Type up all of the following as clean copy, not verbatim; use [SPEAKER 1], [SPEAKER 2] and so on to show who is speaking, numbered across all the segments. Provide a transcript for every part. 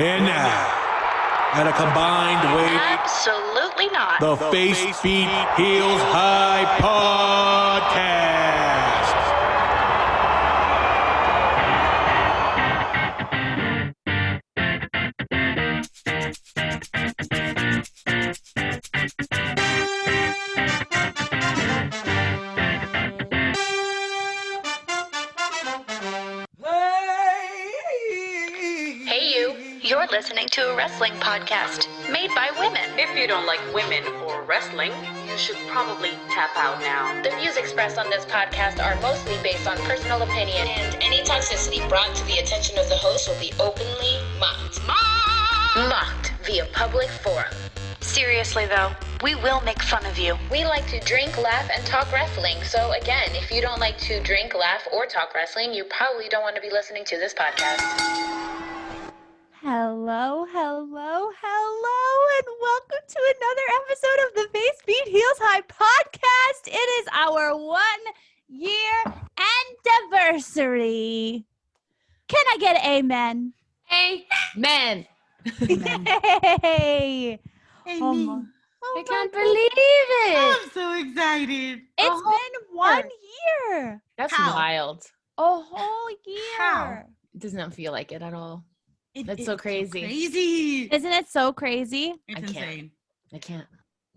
[SPEAKER 1] And now, at a combined weight,
[SPEAKER 2] Absolutely not.
[SPEAKER 1] the Face Beat Heels High Podcast.
[SPEAKER 2] Hey you, you're listening to a wrestling podcast made by women.
[SPEAKER 3] If you don't like women or wrestling, you should probably tap out now.
[SPEAKER 2] The views expressed on this podcast are mostly based on personal opinion, and any toxicity brought to the attention of the host will be openly mocked. Mocked via public forum. Seriously though, we will make fun of you. We like to drink, laugh, and talk wrestling. So again, if you don't like to drink, laugh, or talk wrestling, you probably don't want to be listening to this podcast.
[SPEAKER 4] Hello, and welcome to another episode of the Face Beat Heels High Podcast. It is our 1 year anniversary. Can I get an amen?
[SPEAKER 5] Amen.
[SPEAKER 4] Hey.
[SPEAKER 6] Amen.
[SPEAKER 5] I can't believe it.
[SPEAKER 6] I'm so excited.
[SPEAKER 4] It's been 1 year.
[SPEAKER 5] That's
[SPEAKER 6] How?
[SPEAKER 5] wild.
[SPEAKER 4] A whole year.
[SPEAKER 6] How?
[SPEAKER 5] It does not feel like it at all. That's
[SPEAKER 6] It's
[SPEAKER 5] so crazy.
[SPEAKER 6] crazy.
[SPEAKER 4] Isn't it so crazy?
[SPEAKER 6] It's
[SPEAKER 5] I can't.
[SPEAKER 6] insane.
[SPEAKER 5] I can't.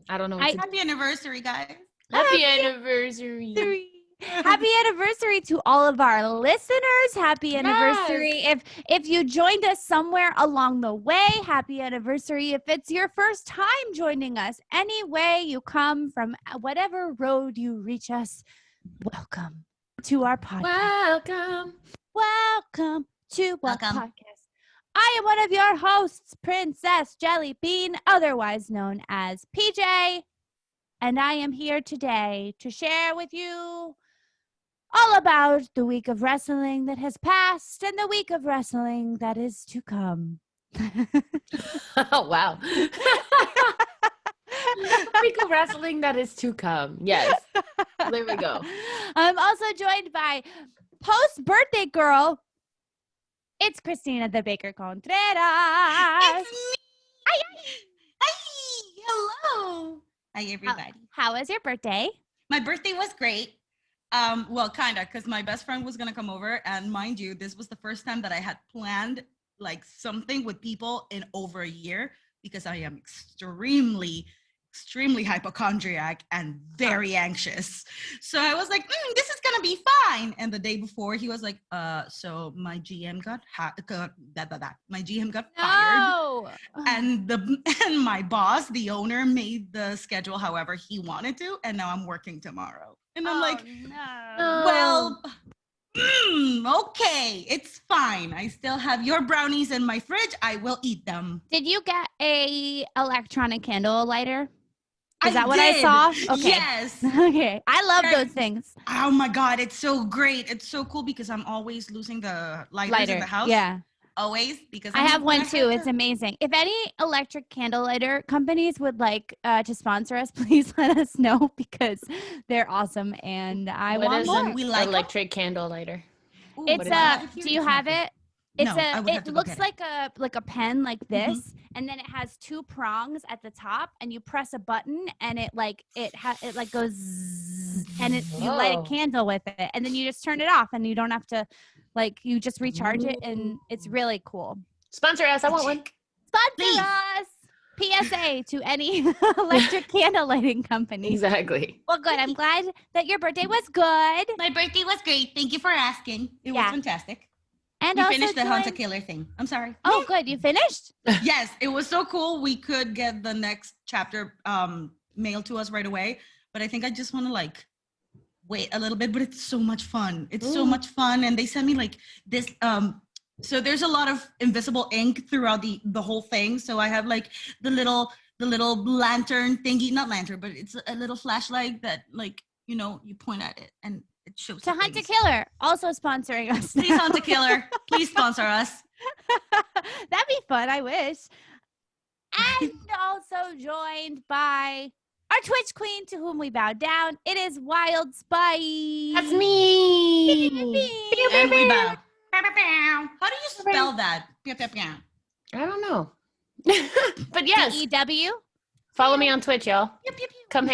[SPEAKER 5] I don't know what to do.
[SPEAKER 6] Happy anniversary, guys.
[SPEAKER 5] Happy anniversary.
[SPEAKER 4] Happy anniversary to all of our listeners. Happy anniversary. If you joined us somewhere along the way, happy anniversary. If it's your first time joining us, any way you come from whatever road you reach us, welcome to our podcast. Welcome to our podcast. I am one of your hosts, Princess Jelly Bean, otherwise known as PJ, and I am here today to share with you all about the week of wrestling that has passed and the week of wrestling that is to come.
[SPEAKER 5] Oh, wow. Week of wrestling that is to come. Yes. There we go.
[SPEAKER 4] I'm also joined by post-birthday girl. It's Christina the Baker Contreras.
[SPEAKER 6] It's me. Hi. Hello. Hi, everybody.
[SPEAKER 4] How was your birthday?
[SPEAKER 6] My birthday was great. Well, kind of, because my best friend was going to come over. And mind you, this was the first time that I had planned like something with people in over a year because I am extremely hypochondriac and very anxious. So I was like, this is going to be fine. And the day before he was like, so my GM got my GM got fired. And my boss, the owner, made the schedule however he wanted to. And now I'm working tomorrow. And I'm like,
[SPEAKER 4] no.
[SPEAKER 6] well, okay, it's fine. I still have your brownies in my fridge. I will eat them.
[SPEAKER 4] Did you get a electronic candle lighter? Is that
[SPEAKER 6] I
[SPEAKER 4] what I
[SPEAKER 6] did.
[SPEAKER 4] saw? Okay.
[SPEAKER 6] Yes.
[SPEAKER 4] Okay. I love
[SPEAKER 6] Yes.
[SPEAKER 4] those things.
[SPEAKER 6] Oh my God, it's so great. It's so cool because I'm always losing the lighters in the house.
[SPEAKER 4] Yeah.
[SPEAKER 6] Always. Because
[SPEAKER 4] I have one too. It's
[SPEAKER 6] a
[SPEAKER 4] amazing. If any electric candle lighter companies would like to sponsor us, please let us know because they're awesome and I
[SPEAKER 5] What
[SPEAKER 4] want
[SPEAKER 5] is
[SPEAKER 4] more.
[SPEAKER 5] an
[SPEAKER 6] We like
[SPEAKER 5] electric candle lighter?
[SPEAKER 4] It's do you have it? It's
[SPEAKER 6] No, I would have
[SPEAKER 4] it
[SPEAKER 6] to go
[SPEAKER 4] looks
[SPEAKER 6] get it.
[SPEAKER 4] like a pen like this, and then it has two prongs at the top, and you press a button, and it goes, zzz, and you light a
[SPEAKER 5] Whoa.
[SPEAKER 4] candle with it, and then you just turn it off, and you don't have to, you just recharge it, and it's really cool.
[SPEAKER 5] Sponsor us. I want one.
[SPEAKER 4] Sponsor
[SPEAKER 6] Please.
[SPEAKER 4] us. PSA to any electric candle lighting company.
[SPEAKER 5] Exactly.
[SPEAKER 4] Well, good. I'm glad that your birthday was good.
[SPEAKER 6] My birthday was great. Thank you for asking. It was
[SPEAKER 4] Yeah.
[SPEAKER 6] fantastic.
[SPEAKER 4] And
[SPEAKER 6] We
[SPEAKER 4] also
[SPEAKER 6] finished the Hunter
[SPEAKER 4] joined-
[SPEAKER 6] Killer thing. I'm sorry.
[SPEAKER 4] Oh, good. You finished?
[SPEAKER 6] Yes, it was so cool. We could get the next chapter mailed to us right away. But I think I just want to wait a little bit. But it's so much fun. It's so much fun. And they sent me this. So there's a lot of invisible ink throughout the whole thing. So I have the little lantern thingy, not lantern, but it's a little flashlight that you point at it and it shows.
[SPEAKER 4] To Hunter Killer, also sponsoring us.
[SPEAKER 6] Please, Hunter Killer, please sponsor us.
[SPEAKER 4] That'd be fun. I wish. And also joined by our Twitch queen to whom we bow down. It is Wild Spice.
[SPEAKER 5] That's me.
[SPEAKER 6] And we bow. How do you spell that?
[SPEAKER 5] I don't know. But yes.
[SPEAKER 4] DEW?
[SPEAKER 5] Follow me on Twitch, y'all.
[SPEAKER 6] Yep, yep, yep.
[SPEAKER 5] Come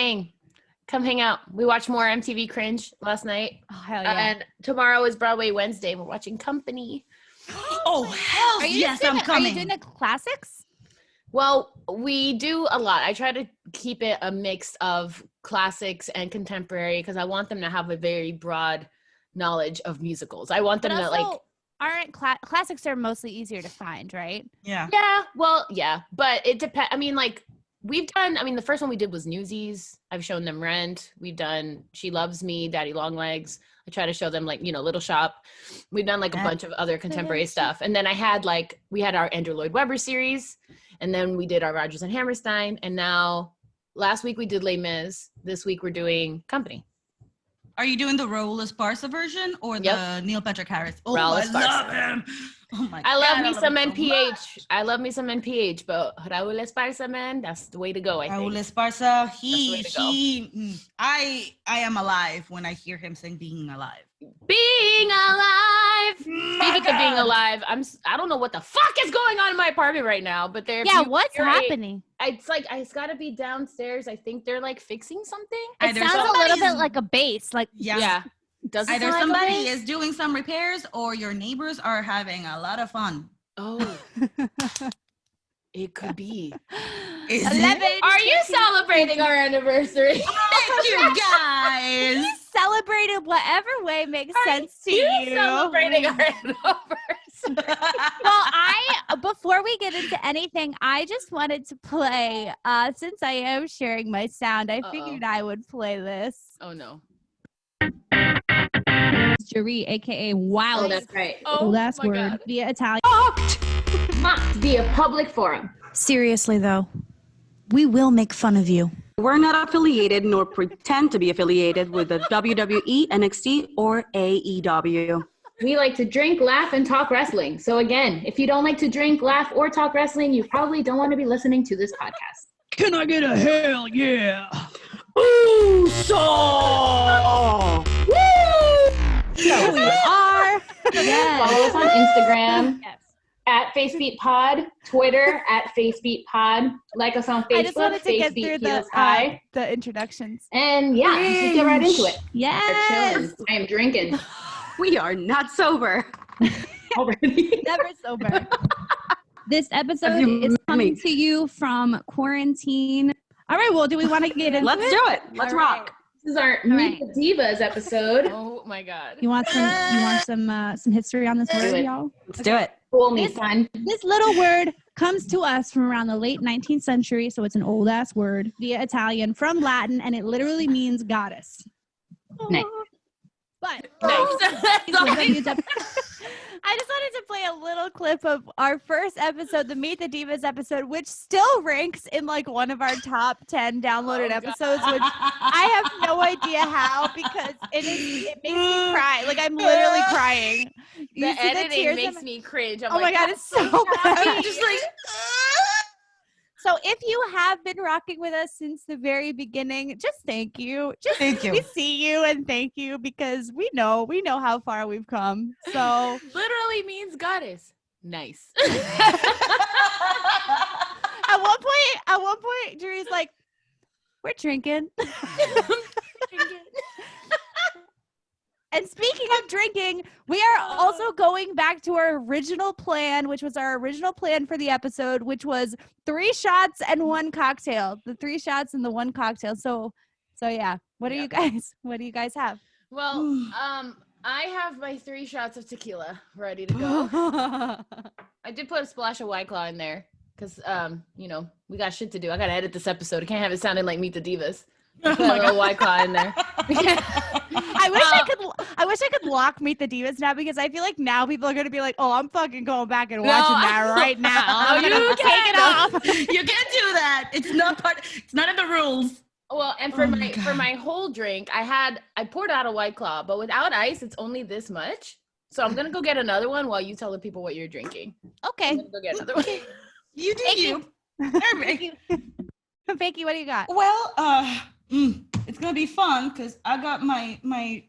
[SPEAKER 5] hang out. We watched more MTV Cringe last night.
[SPEAKER 4] Oh, hell yeah.
[SPEAKER 5] And tomorrow is Broadway Wednesday. We're watching Company.
[SPEAKER 6] Oh, hell yes, I'm coming.
[SPEAKER 4] Are you doing the classics?
[SPEAKER 5] Well, we do a lot. I try to keep it a mix of classics and contemporary because I want them to have a very broad knowledge of musicals. I want them to like.
[SPEAKER 4] Aren't classics are mostly easier to find, right?
[SPEAKER 6] Yeah.
[SPEAKER 5] Yeah. Well, yeah, but it depends. I mean, like we've done. I mean, the first one we did was Newsies. I've shown them Rent. We've done She Loves Me, Daddy Longlegs. I try to show them like, Little Shop. We've done like a bunch of other contemporary stuff. And then we had our Andrew Lloyd Webber series. And then we did our Rodgers and Hammerstein. And now last week we did Les Mis. This week we're doing Company.
[SPEAKER 6] Are you doing the Raul Esparza version or the Neil Patrick Harris? Oh,
[SPEAKER 5] Raul
[SPEAKER 6] I
[SPEAKER 5] Esparza.
[SPEAKER 6] love him. Oh my
[SPEAKER 5] I
[SPEAKER 6] God.
[SPEAKER 5] love me some
[SPEAKER 6] him so
[SPEAKER 5] NPH.
[SPEAKER 6] much.
[SPEAKER 5] I love me some NPH, but Raul Esparza, man, that's the way to go, I think.
[SPEAKER 6] Raul Esparza, I am alive when I hear him sing Being Alive.
[SPEAKER 5] Being alive. Speaking of being alive, I don't know what the fuck is going on in my apartment right now, but
[SPEAKER 4] What's happening?
[SPEAKER 5] It's gotta be downstairs. I think they're like fixing something.
[SPEAKER 4] It sounds a little bit like a bass. Like
[SPEAKER 5] yeah. Does it
[SPEAKER 6] Either
[SPEAKER 5] sound like
[SPEAKER 6] somebody is doing some repairs or your neighbors are having a lot of fun.
[SPEAKER 5] Oh. It could be.
[SPEAKER 4] 11.
[SPEAKER 5] Are you celebrating our anniversary?
[SPEAKER 6] Thank you guys.
[SPEAKER 4] Celebrate in whatever way makes sense to you.
[SPEAKER 5] Celebrating our anniversary.
[SPEAKER 4] Well, before we get into anything, I just wanted to play, since I am sharing my sound, I figured I would play this.
[SPEAKER 5] Oh, no.
[SPEAKER 7] Jerry, aka Wild.
[SPEAKER 5] Oh, that's right.
[SPEAKER 7] Oh, that's word
[SPEAKER 5] God.
[SPEAKER 7] via Italian.
[SPEAKER 5] Mocked via public forum.
[SPEAKER 8] Seriously, though, we will make fun of you.
[SPEAKER 9] We're not affiliated nor pretend to be affiliated with the WWE, NXT, or AEW.
[SPEAKER 2] We like to drink, laugh, and talk wrestling. So again, if you don't like to drink, laugh, or talk wrestling, you probably don't want to be listening to this podcast.
[SPEAKER 1] Can I get a hell yeah?
[SPEAKER 9] Ooh, so!
[SPEAKER 4] Here we are. Yes.
[SPEAKER 2] Follow us on Instagram
[SPEAKER 4] Yes.
[SPEAKER 2] at FaceBeatPod, Twitter at FaceBeatPod, like us on
[SPEAKER 4] I just
[SPEAKER 2] Facebook,
[SPEAKER 4] wanted to get through
[SPEAKER 2] FaceBeat High.
[SPEAKER 4] the introductions.
[SPEAKER 2] And yeah, let's just get right into it. We're
[SPEAKER 4] Yes.
[SPEAKER 2] chilling. I am drinking
[SPEAKER 9] We are not sober.
[SPEAKER 2] already.
[SPEAKER 4] Never sober.
[SPEAKER 7] This episode
[SPEAKER 9] Have you
[SPEAKER 7] is
[SPEAKER 9] met
[SPEAKER 7] coming
[SPEAKER 9] me?
[SPEAKER 7] to you from quarantine. All right, well, do we want to get into
[SPEAKER 9] Let's
[SPEAKER 7] it?
[SPEAKER 9] do it. Let's
[SPEAKER 4] All
[SPEAKER 9] rock.
[SPEAKER 2] This is our Meet the Divas episode.
[SPEAKER 5] Oh, my God.
[SPEAKER 7] You want some history on this word,
[SPEAKER 2] it.
[SPEAKER 7] y'all?
[SPEAKER 9] Let's do it.
[SPEAKER 2] Fool me, son.
[SPEAKER 7] This little word comes to us from around the late 19th century, so it's an old ass word via Italian from Latin, and it literally means goddess.
[SPEAKER 2] Nice.
[SPEAKER 7] But
[SPEAKER 4] I just wanted to play a little clip of our first episode, the Meet the Divas episode, which still ranks in like one of our top 10 downloaded episodes, which I have no idea how, because it makes me cry. Like I'm literally crying. You
[SPEAKER 5] The
[SPEAKER 4] see
[SPEAKER 5] editing
[SPEAKER 4] tears
[SPEAKER 5] makes
[SPEAKER 4] in
[SPEAKER 5] me cringe. I'm
[SPEAKER 4] Oh my
[SPEAKER 5] like,
[SPEAKER 4] God, it's so bad.
[SPEAKER 5] I'm just like,
[SPEAKER 4] So if you have been rocking with us since the very beginning, just thank you. Just
[SPEAKER 6] Thank you.
[SPEAKER 4] we see you and thank you, because we know how far we've come. So
[SPEAKER 5] literally means goddess. Nice.
[SPEAKER 4] at one point, Drew's like, "We're drinking." And speaking of drinking, we are also going back to our original plan, which was our original plan for the episode, which was 3 shots and 1 cocktail. The 3 shots and the 1 cocktail. So yeah. What do you guys have?
[SPEAKER 5] Well, I have my 3 shots of tequila ready to go. I did put a splash of White Claw in there because, we got shit to do. I got to edit this episode. I can't have it sounding like Meet the Divas. Put a little White Claw in there.
[SPEAKER 4] I wish I could lock Meet the Divas now, because I feel like now people are going to be like, "Oh, I'm fucking going back and watching that right now. I'm going to take it off."
[SPEAKER 6] You can't do that. It's not in the rules.
[SPEAKER 5] Well, and for my whole drink, I poured out a White Claw, but without ice, it's only this much. So I'm gonna go get another one while you tell the people what you're drinking.
[SPEAKER 4] Okay.
[SPEAKER 5] I'm gonna go get another one.
[SPEAKER 6] You do
[SPEAKER 4] Thank
[SPEAKER 6] you.
[SPEAKER 4] Perfect. Fakey, what do you got?
[SPEAKER 6] Well, it's gonna be fun because I got my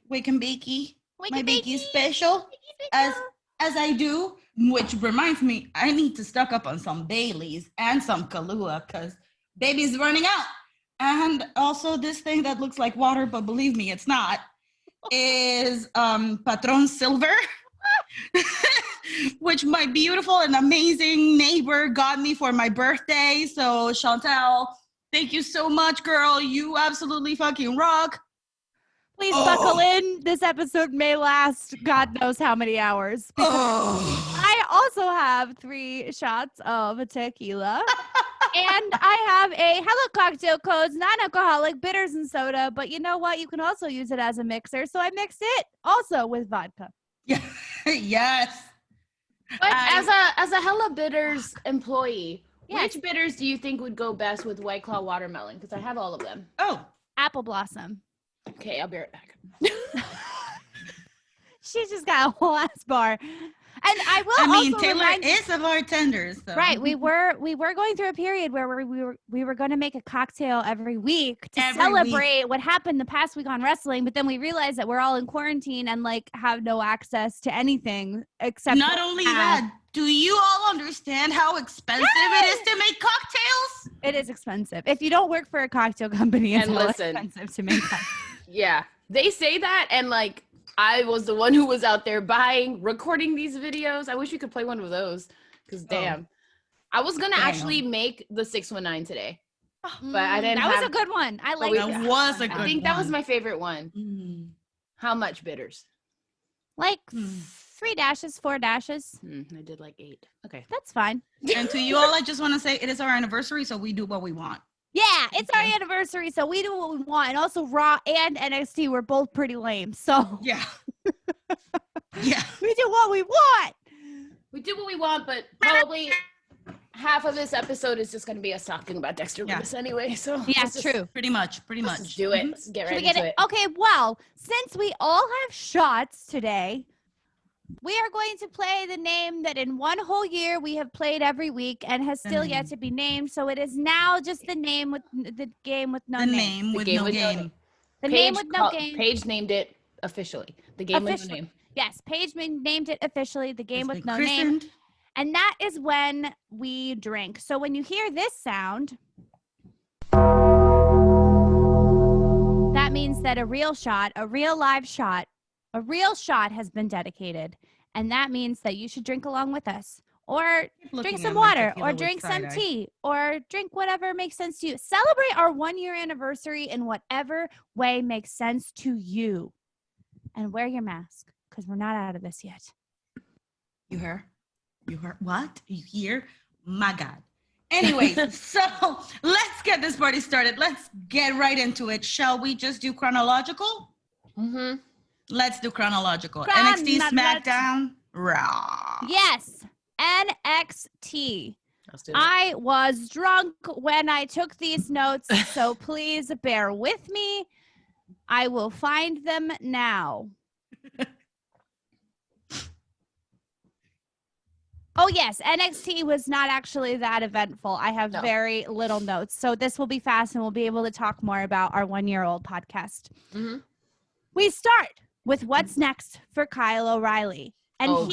[SPEAKER 6] Wake and Bakey, my Bakey special, as I do which reminds me, I need to stock up on some Baileys and some Kahlua because baby's running out. And also this thing that looks like water, but believe me, it's not, is Patron Silver, which my beautiful and amazing neighbor got me for my birthday. So Chantel, thank you so much, girl. You absolutely fucking rock.
[SPEAKER 4] Please buckle in. This episode may last God knows how many hours. I also have 3 shots of tequila. And I have a Hello Cocktail Codes non-alcoholic bitters and soda. But you know what? You can also use it as a mixer. So I mixed it also with vodka.
[SPEAKER 6] Yeah. Yes.
[SPEAKER 5] But as a Hella Bitters employee, which bitters do you think would go best with White Claw watermelon? Because I have all of them.
[SPEAKER 6] Oh,
[SPEAKER 4] Apple Blossom.
[SPEAKER 5] Okay, I'll be right back.
[SPEAKER 4] She's just got a whole ass bar. And I will.
[SPEAKER 6] I mean,
[SPEAKER 4] also
[SPEAKER 6] Taylor
[SPEAKER 4] remind you,
[SPEAKER 6] is a bartender, so.
[SPEAKER 4] right? We were going through a period where we were going to make a cocktail every week to celebrate what happened the past week on wrestling. But then we realized that we're all in quarantine and like have no access to anything except.
[SPEAKER 6] Not only that, do you all understand how expensive it is to make cocktails?
[SPEAKER 4] It is expensive. If you don't work for a cocktail company, it's
[SPEAKER 5] And
[SPEAKER 4] hella
[SPEAKER 5] listen.
[SPEAKER 4] expensive to make cocktails.
[SPEAKER 5] Yeah, they say that, and like I was the one who was out there buying, recording these videos. I wish we could play one of those, because damn, I was gonna actually make the 619 today, but I didn't.
[SPEAKER 4] That was a good one. I like
[SPEAKER 6] that. Was a good one.
[SPEAKER 5] I think that was my favorite one. How much bitters?
[SPEAKER 4] Like 3 dashes, 4 dashes.
[SPEAKER 5] I did like 8. Okay,
[SPEAKER 4] That's fine.
[SPEAKER 6] And to you all, I just want to say it is our anniversary, so we do what we want.
[SPEAKER 4] Yeah, it's our anniversary, so we do what we want. And also, Raw and NXT were both pretty lame. So
[SPEAKER 6] Yeah. Yeah.
[SPEAKER 4] we do what we want.
[SPEAKER 5] we do what we want, but probably half of this episode is just going to be us talking about Dexter Lewis anyway. So
[SPEAKER 4] Yeah,
[SPEAKER 5] let's just-
[SPEAKER 4] true.
[SPEAKER 6] Pretty much.
[SPEAKER 5] Let's just do it. Let's get
[SPEAKER 4] Should
[SPEAKER 5] right
[SPEAKER 4] we get
[SPEAKER 5] into
[SPEAKER 4] it?
[SPEAKER 5] it.
[SPEAKER 4] Okay, well, since we all have shots today, we are going to play the name that in one whole year we have played every week and has still yet to be named. So it is now just the name with the game with no
[SPEAKER 6] The
[SPEAKER 4] name.
[SPEAKER 6] name with no game.
[SPEAKER 4] The name with no game.
[SPEAKER 5] Paige named it officially. The game with no name.
[SPEAKER 4] Yes, Paige named it officially. The game
[SPEAKER 6] It's
[SPEAKER 4] with
[SPEAKER 6] been
[SPEAKER 4] no name.
[SPEAKER 6] christened.
[SPEAKER 4] And that is when we drink. So when you hear this sound, that means that a real shot, a real live shot, a real shot has been dedicated. And that means that you should drink along with us. Or drink some water, or drink some tea, or drink whatever makes sense to you. Celebrate our 1-year anniversary in whatever way makes sense to you. And wear your mask, because we're not out of this yet.
[SPEAKER 6] You heard? You heard? What? You hear? My God. Anyways, so let's get this party started. Let's get right into it. Shall we just do chronological?
[SPEAKER 5] Mm-hmm.
[SPEAKER 6] Let's do chronological. NXT, SmackDown, Raw.
[SPEAKER 4] Yes, NXT.
[SPEAKER 5] Let's do it.
[SPEAKER 4] I was drunk when I took these notes, so please bear with me. I will find them now. Oh, yes. NXT was not actually that eventful. I have very little notes. So this will be fast and we'll be able to talk more about our 1-year-old podcast.
[SPEAKER 5] Mm-hmm.
[SPEAKER 4] We start with what's next for Kyle O'Reilly. And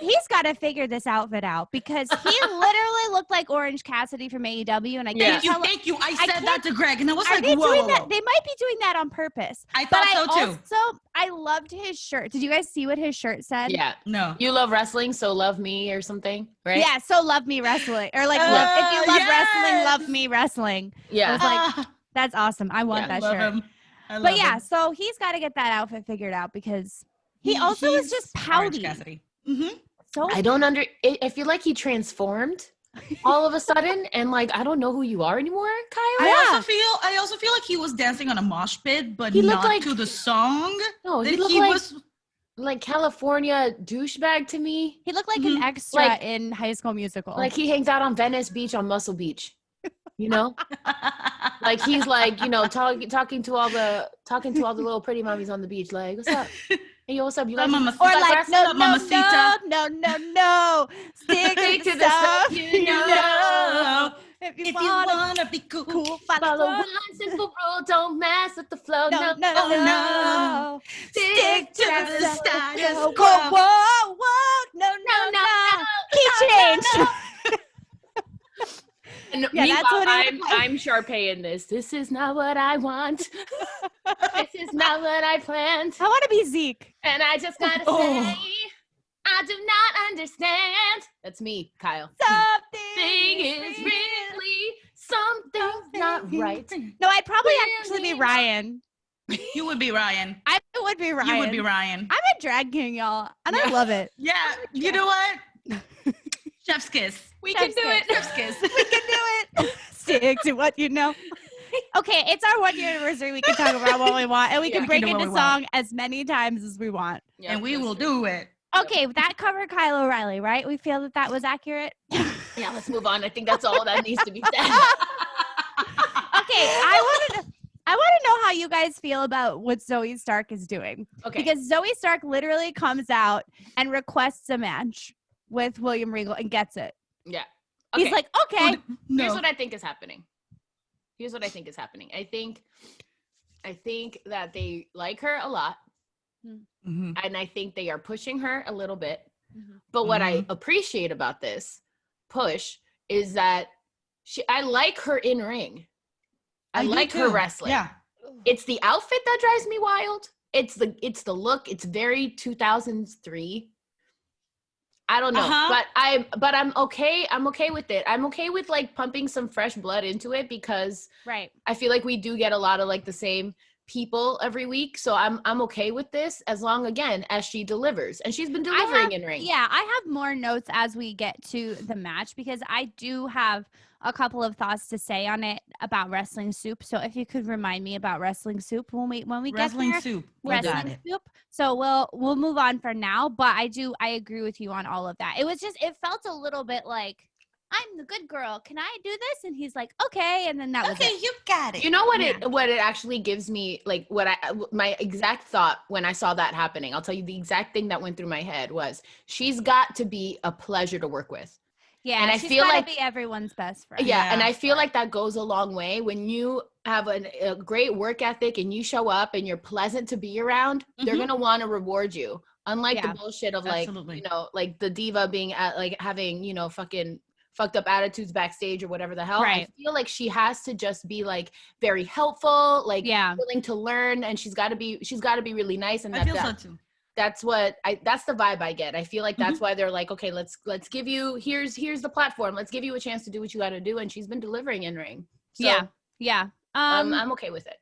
[SPEAKER 4] he's got to figure this outfit out, because he literally looked like Orange Cassidy from AEW. And I can't
[SPEAKER 6] Thank you. I said that to Greg, and I was
[SPEAKER 4] are
[SPEAKER 6] like,
[SPEAKER 4] they
[SPEAKER 6] whoa.
[SPEAKER 4] doing that? They might be doing that on purpose.
[SPEAKER 6] I thought so too.
[SPEAKER 4] Also, I loved his shirt. Did you guys see what his shirt said?
[SPEAKER 5] Yeah.
[SPEAKER 6] No.
[SPEAKER 5] You love wrestling, so love me or something, right?
[SPEAKER 4] Yeah, so love me wrestling. Or like, if you love wrestling, love me wrestling.
[SPEAKER 5] Yeah.
[SPEAKER 4] I was like, that's awesome. I want that
[SPEAKER 6] love
[SPEAKER 4] shirt.
[SPEAKER 6] him. I
[SPEAKER 4] But
[SPEAKER 6] love
[SPEAKER 4] yeah,
[SPEAKER 6] him.
[SPEAKER 4] so he's got to get that outfit figured out, because he also is just
[SPEAKER 6] Orange
[SPEAKER 4] pouty.
[SPEAKER 6] Cassidy. Mm-hmm.
[SPEAKER 4] So
[SPEAKER 5] I don't I feel like he transformed all of a sudden, and like I don't know who you are anymore, Kyle.
[SPEAKER 6] I also feel like he was dancing on a mosh pit, but
[SPEAKER 5] He looked
[SPEAKER 6] not
[SPEAKER 5] like-
[SPEAKER 6] to the song.
[SPEAKER 5] No,
[SPEAKER 6] that
[SPEAKER 5] he looked like California douchebag to me.
[SPEAKER 4] he looked like an extra
[SPEAKER 5] Like-
[SPEAKER 4] in High School Musical.
[SPEAKER 5] Like he hangs out on Venice Beach on Muscle Beach. You know? Like he's like, you know, talking to all the little pretty mommies on the beach, like, what's up? Hey, yo, what's up? You guys
[SPEAKER 6] Mama-
[SPEAKER 4] or
[SPEAKER 6] like
[SPEAKER 4] like,
[SPEAKER 6] wrestling, Mamacita.
[SPEAKER 4] no. Stick to the stuff you know. If
[SPEAKER 6] If you
[SPEAKER 4] wanna
[SPEAKER 6] wanna be cool,
[SPEAKER 5] Follow one simple rule, don't mess with the flow. No,
[SPEAKER 4] no.
[SPEAKER 6] Stick to the status
[SPEAKER 4] Whoa,
[SPEAKER 6] quo.
[SPEAKER 4] whoa, no. Yeah, that's
[SPEAKER 5] Meanwhile,
[SPEAKER 4] what
[SPEAKER 5] I'm Sharpay in this. This is not what I want. This is not what I planned.
[SPEAKER 4] I want to be Zeke.
[SPEAKER 5] And I just gotta say, I do not understand. That's me, Kyle.
[SPEAKER 4] Something
[SPEAKER 5] is really something's not right.
[SPEAKER 4] No, I'd probably actually be Ryan.
[SPEAKER 6] You would be Ryan.
[SPEAKER 4] I would be Ryan.
[SPEAKER 6] You would be Ryan.
[SPEAKER 4] I'm a drag king, y'all, and I love it.
[SPEAKER 6] Yeah. You know what? Chef's kiss.
[SPEAKER 5] We can do it.
[SPEAKER 6] Chef's kiss.
[SPEAKER 4] We can do it. Stick to what you know. Okay, it's our 1 year anniversary. We can talk about what we want, and we can break into song as many times as we want.
[SPEAKER 5] Yep,
[SPEAKER 6] and we will do it.
[SPEAKER 4] Okay, that covered Kyle O'Reilly, right? We feel that that was accurate.
[SPEAKER 5] Yeah, let's move on. I think that's all that needs to be said.
[SPEAKER 4] Okay, I want to know how you guys feel about what Zoe Stark is doing.
[SPEAKER 5] Okay.
[SPEAKER 4] Because Zoe Stark literally comes out and requests a match with William Regal and gets it.
[SPEAKER 5] Yeah. Okay.
[SPEAKER 4] He's like, okay.
[SPEAKER 5] Here's what I think is happening. I think that they like her a lot.
[SPEAKER 6] Mm-hmm.
[SPEAKER 5] And I think they are pushing her a little bit. But what I appreciate about this push is that I like her in ring. I like her wrestling.
[SPEAKER 6] Yeah.
[SPEAKER 5] It's the outfit that drives me wild. It's the look. It's very 2003. I don't know, but I'm okay. I'm okay with it. I'm okay with like pumping some fresh blood into it because I feel like we do get a lot of like the same people every week. So I'm okay with this as long, again, as she delivers. And she's been delivering in ring.
[SPEAKER 4] Yeah, I have more notes as we get to the match because I do have a couple of thoughts to say on it about Wrestling Soup. So if you could remind me about Wrestling Soup when we get there. Wrestling Soup. So we'll move on for now, but I agree with you on all of that. It was just, it felt a little bit like, I'm the good girl. Can I do this? And he's like, okay. And then that was it.
[SPEAKER 6] You got it.
[SPEAKER 5] You know what it actually gives me, like my exact thought when I saw that happening, I'll tell you the exact thing that went through my head was she's got to be a pleasure to work with.
[SPEAKER 4] Yeah,
[SPEAKER 5] and I
[SPEAKER 4] she's
[SPEAKER 5] feel
[SPEAKER 4] gotta
[SPEAKER 5] like
[SPEAKER 4] be everyone's best friend.
[SPEAKER 5] Yeah, and I feel like that goes a long way when you have a great work ethic and you show up and you're pleasant to be around. They're gonna want to reward you, unlike the bullshit of like like the diva being at like having fucking fucked up attitudes backstage or whatever the hell. I feel like she has to just be like very helpful, like willing to learn, and she's got to be really nice. And
[SPEAKER 6] I feel so too.
[SPEAKER 5] That's the vibe I get. I feel like that's why they're like, okay, let's give you, here's the platform. Let's give you a chance to do what you got to do. And she's been delivering in ring. So, I'm okay with it.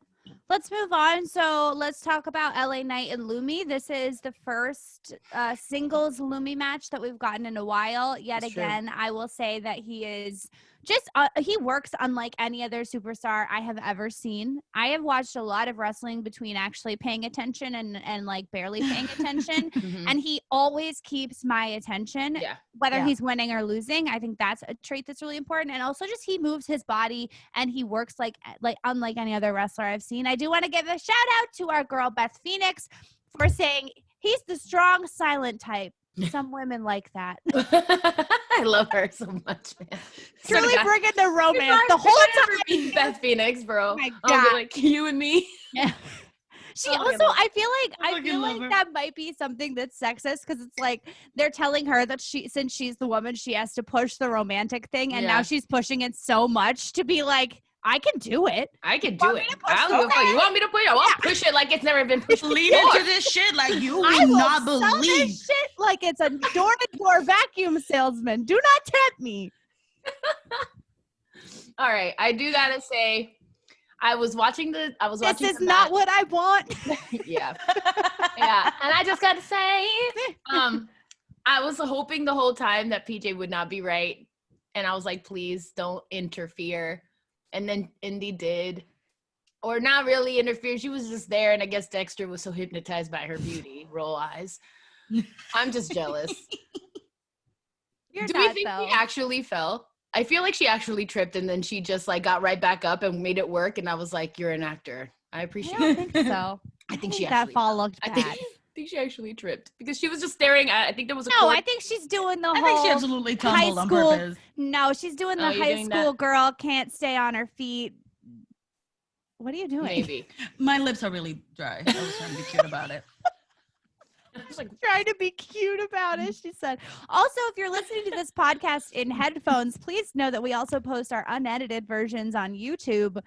[SPEAKER 4] Let's move on. So let's talk about LA Knight and Lumi. This is the first singles Lumi match that we've gotten in a while. Yet again, I will say that he is just, he works unlike any other superstar I have ever seen. I have watched a lot of wrestling between actually paying attention and like barely paying attention. And he always keeps my attention, whether he's winning or losing. I think that's a trait that's really important. And also just he moves his body and he works like unlike any other wrestler I've seen. I do want to give a shout out to our girl Beth Phoenix for saying he's the strong, silent type. Some women like that.
[SPEAKER 5] I love her so much, man.
[SPEAKER 4] Truly bringing the romance the whole time.
[SPEAKER 5] Beth Phoenix, bro.
[SPEAKER 4] Oh my God.
[SPEAKER 5] Like you and me.
[SPEAKER 4] Yeah. She also, I feel like that might be something that's sexist because it's like they're telling her that since she's the woman, she has to push the romantic thing, and now she's pushing it so much to be like, I can do it.
[SPEAKER 5] I can do it. I don't give a fuck. You want me to push it? I'll push it like it's never been pushed.
[SPEAKER 6] Lean into this shit like you will not believe.
[SPEAKER 4] This shit like it's a door-to-door vacuum salesman. Do not tempt me.
[SPEAKER 5] All right, I do gotta say, I was watching. This is
[SPEAKER 4] not what I want.
[SPEAKER 5] Yeah, and I just gotta say, I was hoping the whole time that PJ would not be right, and I was like, please don't interfere. And then Indy did, or not really interfere. She was just there, and I guess Dexter was so hypnotized by her beauty. Roll eyes. I'm just jealous. Do we think he actually fell? I feel like she actually tripped, and then she just like got right back up and made it work. And I was like, "You're an actor. I appreciate it."
[SPEAKER 4] I don't think so.
[SPEAKER 5] I think she
[SPEAKER 4] that
[SPEAKER 5] actually
[SPEAKER 4] fall looked bad.
[SPEAKER 5] I think she actually tripped because she was just staring at. I think there was a.
[SPEAKER 4] No, I think she's doing the whole.
[SPEAKER 6] I think she absolutely tumbled on purpose.
[SPEAKER 4] No, she's doing the high school girl can't stay on her feet. What are you doing?
[SPEAKER 5] Maybe
[SPEAKER 6] my lips are really dry. I was trying to be cute about it.
[SPEAKER 5] was like,
[SPEAKER 4] trying to be cute about it, she said. Also, if you're listening to this podcast in headphones, please know that we also post our unedited versions on YouTube.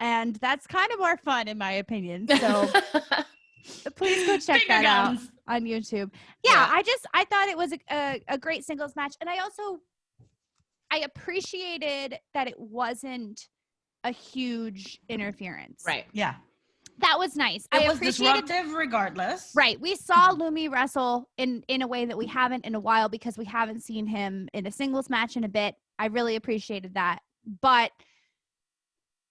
[SPEAKER 4] And that's kind of more fun, in my opinion. So please go check that out on YouTube. Yeah, I thought it was a great singles match. And I appreciated that it wasn't a huge interference.
[SPEAKER 5] Right.
[SPEAKER 6] Yeah.
[SPEAKER 4] That was nice.
[SPEAKER 6] It was disruptive regardless.
[SPEAKER 4] Right. We saw Lumi wrestle in a way that we haven't in a while because we haven't seen him in a singles match in a bit. I really appreciated that. But,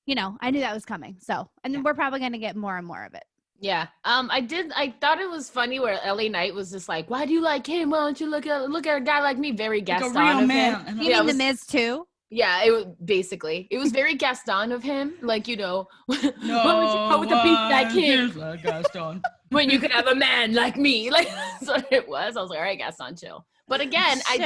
[SPEAKER 4] you know, I knew that was coming. So, and then we're probably going to get more and more of it.
[SPEAKER 5] Yeah. I thought it was funny where LA Knight was just like, why do you like him? Why don't you look at a guy like me? Very Gaston
[SPEAKER 6] like a real
[SPEAKER 5] of
[SPEAKER 6] man.
[SPEAKER 5] him.
[SPEAKER 4] You mean The Miz too?
[SPEAKER 5] Yeah, it was basically. It was very Gaston of him. Like, you know, what would you call with a beat like him?
[SPEAKER 6] Like Gaston.
[SPEAKER 5] When you could have a man like me. Like, that's what it was. I was like, all right, Gaston, chill. But again, I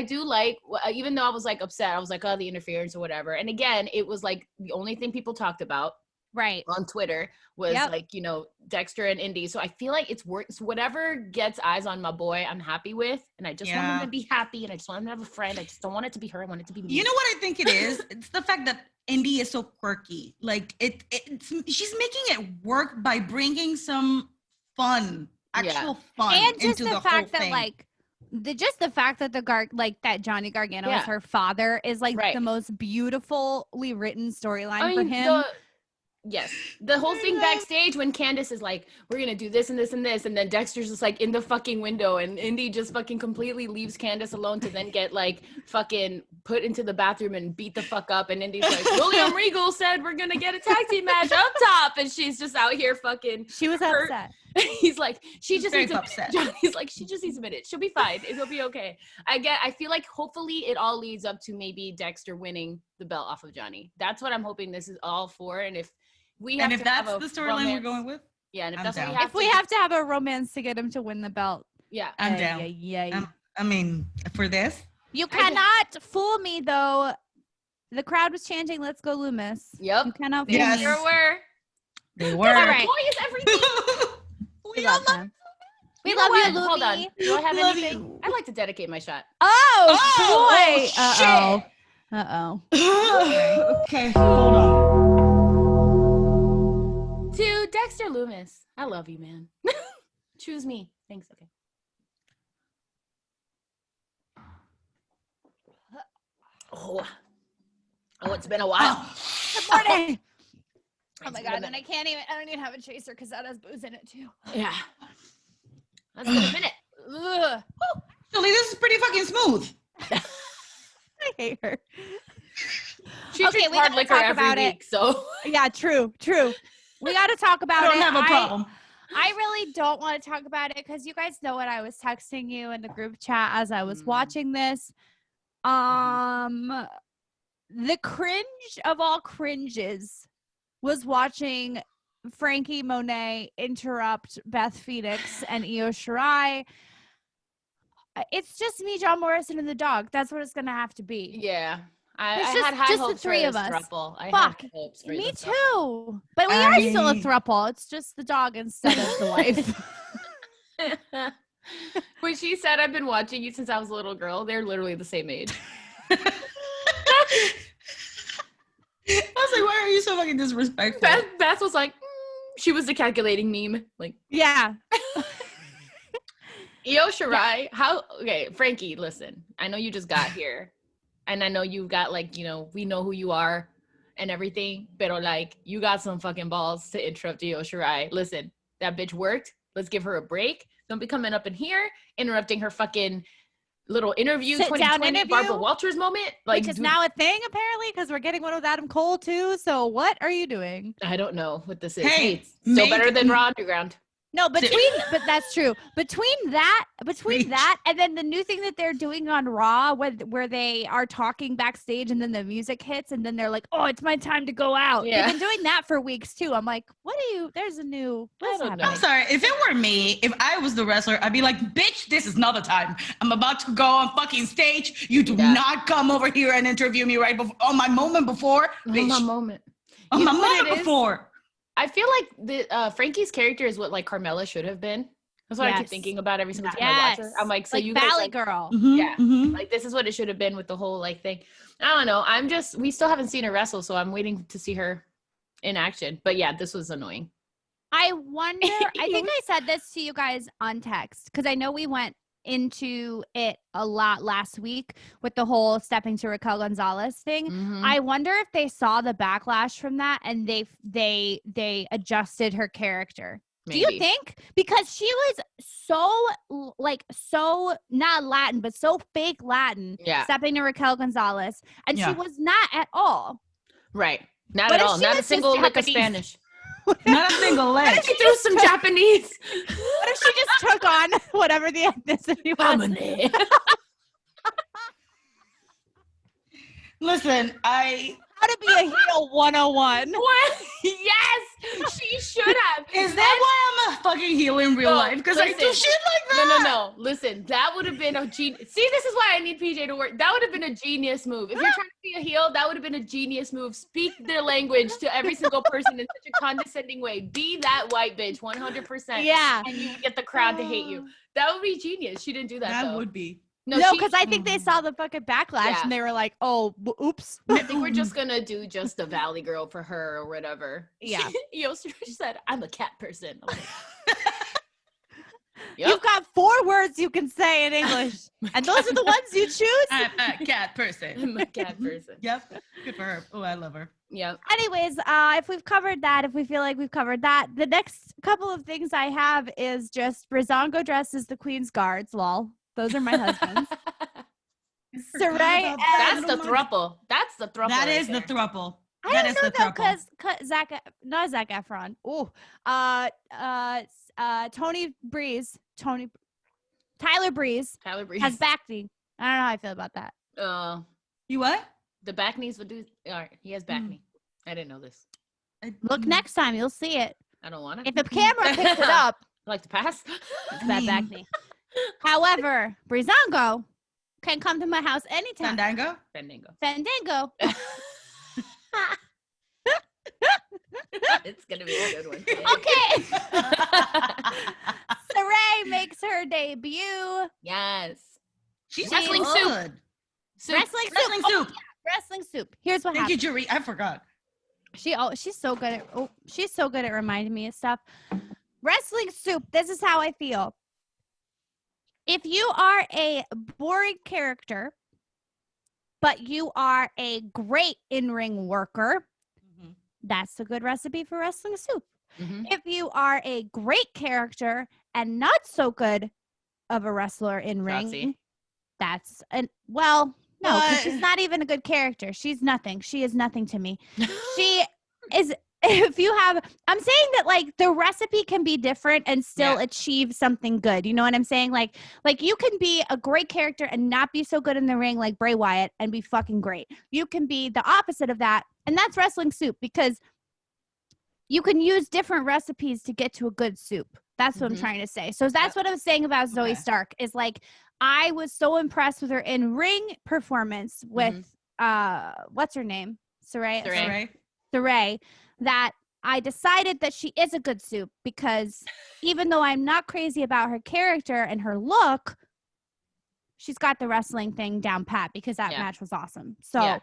[SPEAKER 5] do like, even though I was like upset, I was like, oh, the interference or whatever. And again, it was like the only thing people talked about.
[SPEAKER 4] Right.
[SPEAKER 5] On Twitter was like, you know, Dexter and Indy. So I feel like it's whatever gets eyes on my boy, I'm happy with. And I just want him to be happy. And I just want him to have a friend. I just don't want it to be her. I want it to be me.
[SPEAKER 6] You know what I think it is? It's the fact that Indy is so quirky. Like she's making it work by bringing some fun, actual fun
[SPEAKER 4] and just
[SPEAKER 6] into
[SPEAKER 4] the fact that
[SPEAKER 6] thing.
[SPEAKER 4] like the fact that that Johnny Gargano is her father is like the most beautifully written storyline for him.
[SPEAKER 5] Yes. The whole thing backstage when Candace is like, we're going to do this and this and this. And then Dexter's just like in the fucking window and Indy just fucking completely leaves Candace alone to then get like fucking put into the bathroom and beat the fuck up. And Indy's like, William Regal said we're going to get a tag team match up top. And she's just out here fucking.
[SPEAKER 4] She was upset.
[SPEAKER 5] He's like, she just needs
[SPEAKER 6] upset.
[SPEAKER 5] He's like, she just needs a minute. She'll be fine. It'll be okay. I feel like hopefully it all leads up to maybe Dexter winning the belt off of Johnny. That's what I'm hoping this is all for. And if that's
[SPEAKER 6] the storyline we're going with,
[SPEAKER 5] and
[SPEAKER 4] if we have to have a romance to get him to win the belt,
[SPEAKER 6] I'm down.
[SPEAKER 4] Yeah.
[SPEAKER 6] I mean, for this,
[SPEAKER 4] you cannot fool me though. The crowd was chanting, "Let's go, Loomis."
[SPEAKER 5] Yep,
[SPEAKER 4] you cannot fool
[SPEAKER 6] me.
[SPEAKER 5] Sure were.
[SPEAKER 6] They were.
[SPEAKER 5] All right. Boy is everything.
[SPEAKER 4] We love you, Lumi.
[SPEAKER 5] Hold on. Do I have anything? I'd like to dedicate my shot.
[SPEAKER 4] Oh boy!
[SPEAKER 6] Shit. Okay, hold on.
[SPEAKER 5] To Dexter Loomis, I love you, man. Choose me. Thanks. Okay. Oh, it's been a while.
[SPEAKER 4] Good morning. Oh my god, and I don't even have a chaser because that has booze in it too.
[SPEAKER 5] Yeah. That's been a minute.
[SPEAKER 4] Ugh.
[SPEAKER 6] Actually, this is pretty fucking smooth.
[SPEAKER 4] I hate her.
[SPEAKER 5] She drinks hard liquor every week, so.
[SPEAKER 4] Yeah, true. We got to talk about it.
[SPEAKER 6] I don't have a problem.
[SPEAKER 4] I really don't want to talk about it because you guys know what I was texting you in the group chat as I was watching this. The cringe of all cringes was watching Frankie Monet interrupt Beth Phoenix and Io Shirai. It's just me, John Morrison, and the dog. That's what it's going to have to be.
[SPEAKER 5] Yeah. I had high hopes
[SPEAKER 4] the three
[SPEAKER 5] for
[SPEAKER 4] of
[SPEAKER 5] this
[SPEAKER 4] us.
[SPEAKER 5] throuple.
[SPEAKER 4] Fuck. Me too. But we are still a throuple. It's just the dog instead of the wife.
[SPEAKER 5] When she said, I've been watching you since I was a little girl, they're literally the same age.
[SPEAKER 6] I was like, why are you so fucking disrespectful?
[SPEAKER 5] Beth was like, she was the calculating meme. Like,
[SPEAKER 4] yeah.
[SPEAKER 5] Io Shirai, Frankie, listen, I know you just got here. And I know you got like, you know, we know who you are and everything, but like you got some fucking balls to interrupt Io Shirai. Listen, that bitch worked. Let's give her a break. Don't be coming up in here interrupting her fucking little interview, 2020 Barbara Walters moment.
[SPEAKER 4] Like, which is now a thing apparently because we're getting one with Adam Cole too. So what are you doing?
[SPEAKER 5] I don't know what this is.
[SPEAKER 6] Hey,
[SPEAKER 5] it's still better than Raw Underground.
[SPEAKER 4] No, but that's true. Between that, and then the new thing that they're doing on Raw, where they are talking backstage, and then the music hits, and then they're like, "Oh, it's my time to go out." Yeah. They've been doing that for weeks too. I'm like, "What are you?" There's a new. What's happening?
[SPEAKER 6] I'm sorry. If it were me, if I was the wrestler, I'd be like, "Bitch, this is not the time. I'm about to go on fucking stage. You do not come over here and interview me right before on my moment before." Bitch.
[SPEAKER 5] On my moment.
[SPEAKER 6] On my moment before.
[SPEAKER 5] I feel like the Frankie's character is what like Carmella should have been, That's what I keep
[SPEAKER 4] Yes.
[SPEAKER 5] thinking about every single time I watch her.
[SPEAKER 4] Yes.
[SPEAKER 5] I'm like, so
[SPEAKER 4] like
[SPEAKER 5] you guys,
[SPEAKER 4] Valley
[SPEAKER 5] like,
[SPEAKER 4] Girl.
[SPEAKER 5] Yeah.
[SPEAKER 6] Mhm.
[SPEAKER 5] like this is what it should have been with the whole like thing. I don't know. We still haven't seen her wrestle, so I'm waiting to see her in action. But yeah, this was annoying.
[SPEAKER 4] I wonder, I think I said this to you guys on text because I know we went into it a lot last week with the whole stepping to Raquel Gonzalez thing.
[SPEAKER 5] Mhm.
[SPEAKER 4] I wonder if they saw the backlash from that and they adjusted her character. Do you
[SPEAKER 5] Maybe.
[SPEAKER 4] think? Because she was so so not Latin, but so fake Latin,
[SPEAKER 5] Yeah.
[SPEAKER 4] stepping to Raquel Gonzalez, and she
[SPEAKER 6] Yeah.
[SPEAKER 4] was not at all.
[SPEAKER 5] Right. Not
[SPEAKER 4] What
[SPEAKER 5] at
[SPEAKER 4] if
[SPEAKER 5] all.
[SPEAKER 4] she
[SPEAKER 5] Not a
[SPEAKER 4] was
[SPEAKER 5] single
[SPEAKER 4] just
[SPEAKER 5] lick of
[SPEAKER 4] Japanese?
[SPEAKER 5] Spanish.
[SPEAKER 6] Not a single leg.
[SPEAKER 5] She threw some Japanese.
[SPEAKER 4] What if she just took on whatever the ethnicity was?
[SPEAKER 5] Harmony.
[SPEAKER 6] Listen,
[SPEAKER 4] How to be a heel 101.
[SPEAKER 5] What? Yes, she should have.
[SPEAKER 6] is that why I'm a fucking heel in real
[SPEAKER 5] No,
[SPEAKER 6] life? Because I do
[SPEAKER 5] listen.
[SPEAKER 6] shit like that.
[SPEAKER 5] No. Listen, that would have been a genius. See, this is why I need PJ to work. That would have been a genius move. If you're trying to be a heel, that would have been a genius move. Speak their language to every single person in such a condescending way. Be that white bitch, 100%.
[SPEAKER 4] Yeah.
[SPEAKER 5] And you would get the crowd to hate you. That would be genius. She didn't do that,
[SPEAKER 6] That
[SPEAKER 5] though.
[SPEAKER 6] would be.
[SPEAKER 4] No,
[SPEAKER 5] she-
[SPEAKER 4] because I think they saw the fucking backlash
[SPEAKER 5] Yeah.
[SPEAKER 4] and they were like, "Oh, oops."
[SPEAKER 5] I think we're just gonna do just the Valley Girl for her or whatever.
[SPEAKER 4] Yeah.
[SPEAKER 5] She said, "I'm a cat person." I'm like,
[SPEAKER 4] You've got 4 words you can say in English, and those are the ones you choose.
[SPEAKER 6] I'm a cat person.
[SPEAKER 5] I'm a cat person.
[SPEAKER 6] Yep. Good for her. Oh, I love her.
[SPEAKER 5] Yep.
[SPEAKER 4] Anyways, if we've covered that, if we feel like we've covered that, the next couple of things I have is just Brizongo dressed as the Queen's Guards. Lol. Those are my husbands. Saray,
[SPEAKER 5] That's the thruple. That's the thruple.
[SPEAKER 6] That
[SPEAKER 5] right
[SPEAKER 6] is the
[SPEAKER 5] there.
[SPEAKER 6] thruple.
[SPEAKER 4] I
[SPEAKER 6] That
[SPEAKER 4] don't
[SPEAKER 6] is
[SPEAKER 4] know
[SPEAKER 6] the
[SPEAKER 4] though,
[SPEAKER 6] thruple.
[SPEAKER 4] because Zac Efron. Oh, Tyler Breeze
[SPEAKER 5] Tyler Breeze.
[SPEAKER 4] has back knee. I don't know how I feel about that.
[SPEAKER 6] You what?
[SPEAKER 5] The back knees would do. All right, he has back knee. I didn't know this.
[SPEAKER 4] Look next time, you'll see it.
[SPEAKER 5] I don't want
[SPEAKER 4] If
[SPEAKER 5] to.
[SPEAKER 4] the camera picks it up,
[SPEAKER 5] Like to pass.
[SPEAKER 4] it's that back knee. However, Brizongo can come to my house anytime.
[SPEAKER 6] Fandango?
[SPEAKER 5] Fandango.
[SPEAKER 4] Fandango.
[SPEAKER 5] It's gonna be a good one.
[SPEAKER 4] Okay. Saray makes her debut.
[SPEAKER 5] Yes.
[SPEAKER 6] She's
[SPEAKER 5] Wrestling
[SPEAKER 6] good.
[SPEAKER 5] soup.
[SPEAKER 4] Wrestling soup.
[SPEAKER 6] Wrestling
[SPEAKER 4] Oh,
[SPEAKER 6] soup.
[SPEAKER 4] yeah, wrestling soup. Here's what
[SPEAKER 6] Thank you,
[SPEAKER 4] happened.
[SPEAKER 6] Jerry. I forgot.
[SPEAKER 4] She's so good at reminding me of stuff. Wrestling soup. This is how I feel. If you are a boring character, but you are a great in-ring worker, that's a good recipe for wrestling soup.
[SPEAKER 5] Mhm.
[SPEAKER 4] If you are a great character and not so good of a wrestler in ring,
[SPEAKER 5] Shotzi.
[SPEAKER 4] that's no, because she's
[SPEAKER 6] What?
[SPEAKER 4] not even a good character. She's nothing. She is nothing to me. She is. If you have, I'm saying that like the recipe can be different and still achieve something good. You know what I'm saying? Like you can be a great character and not be so good in the ring like Bray Wyatt and be fucking great. You can be the opposite of that. And that's wrestling soup because you can use different recipes to get to a good soup. That's what I'm trying to say. So that's what I was saying about Zoe Stark is like, I was so impressed with her in-ring performance with, what's her name? Saray, that I decided that she is a good soup because even though I'm not crazy about her character and her look, she's got the wrestling thing down pat because that match was awesome. So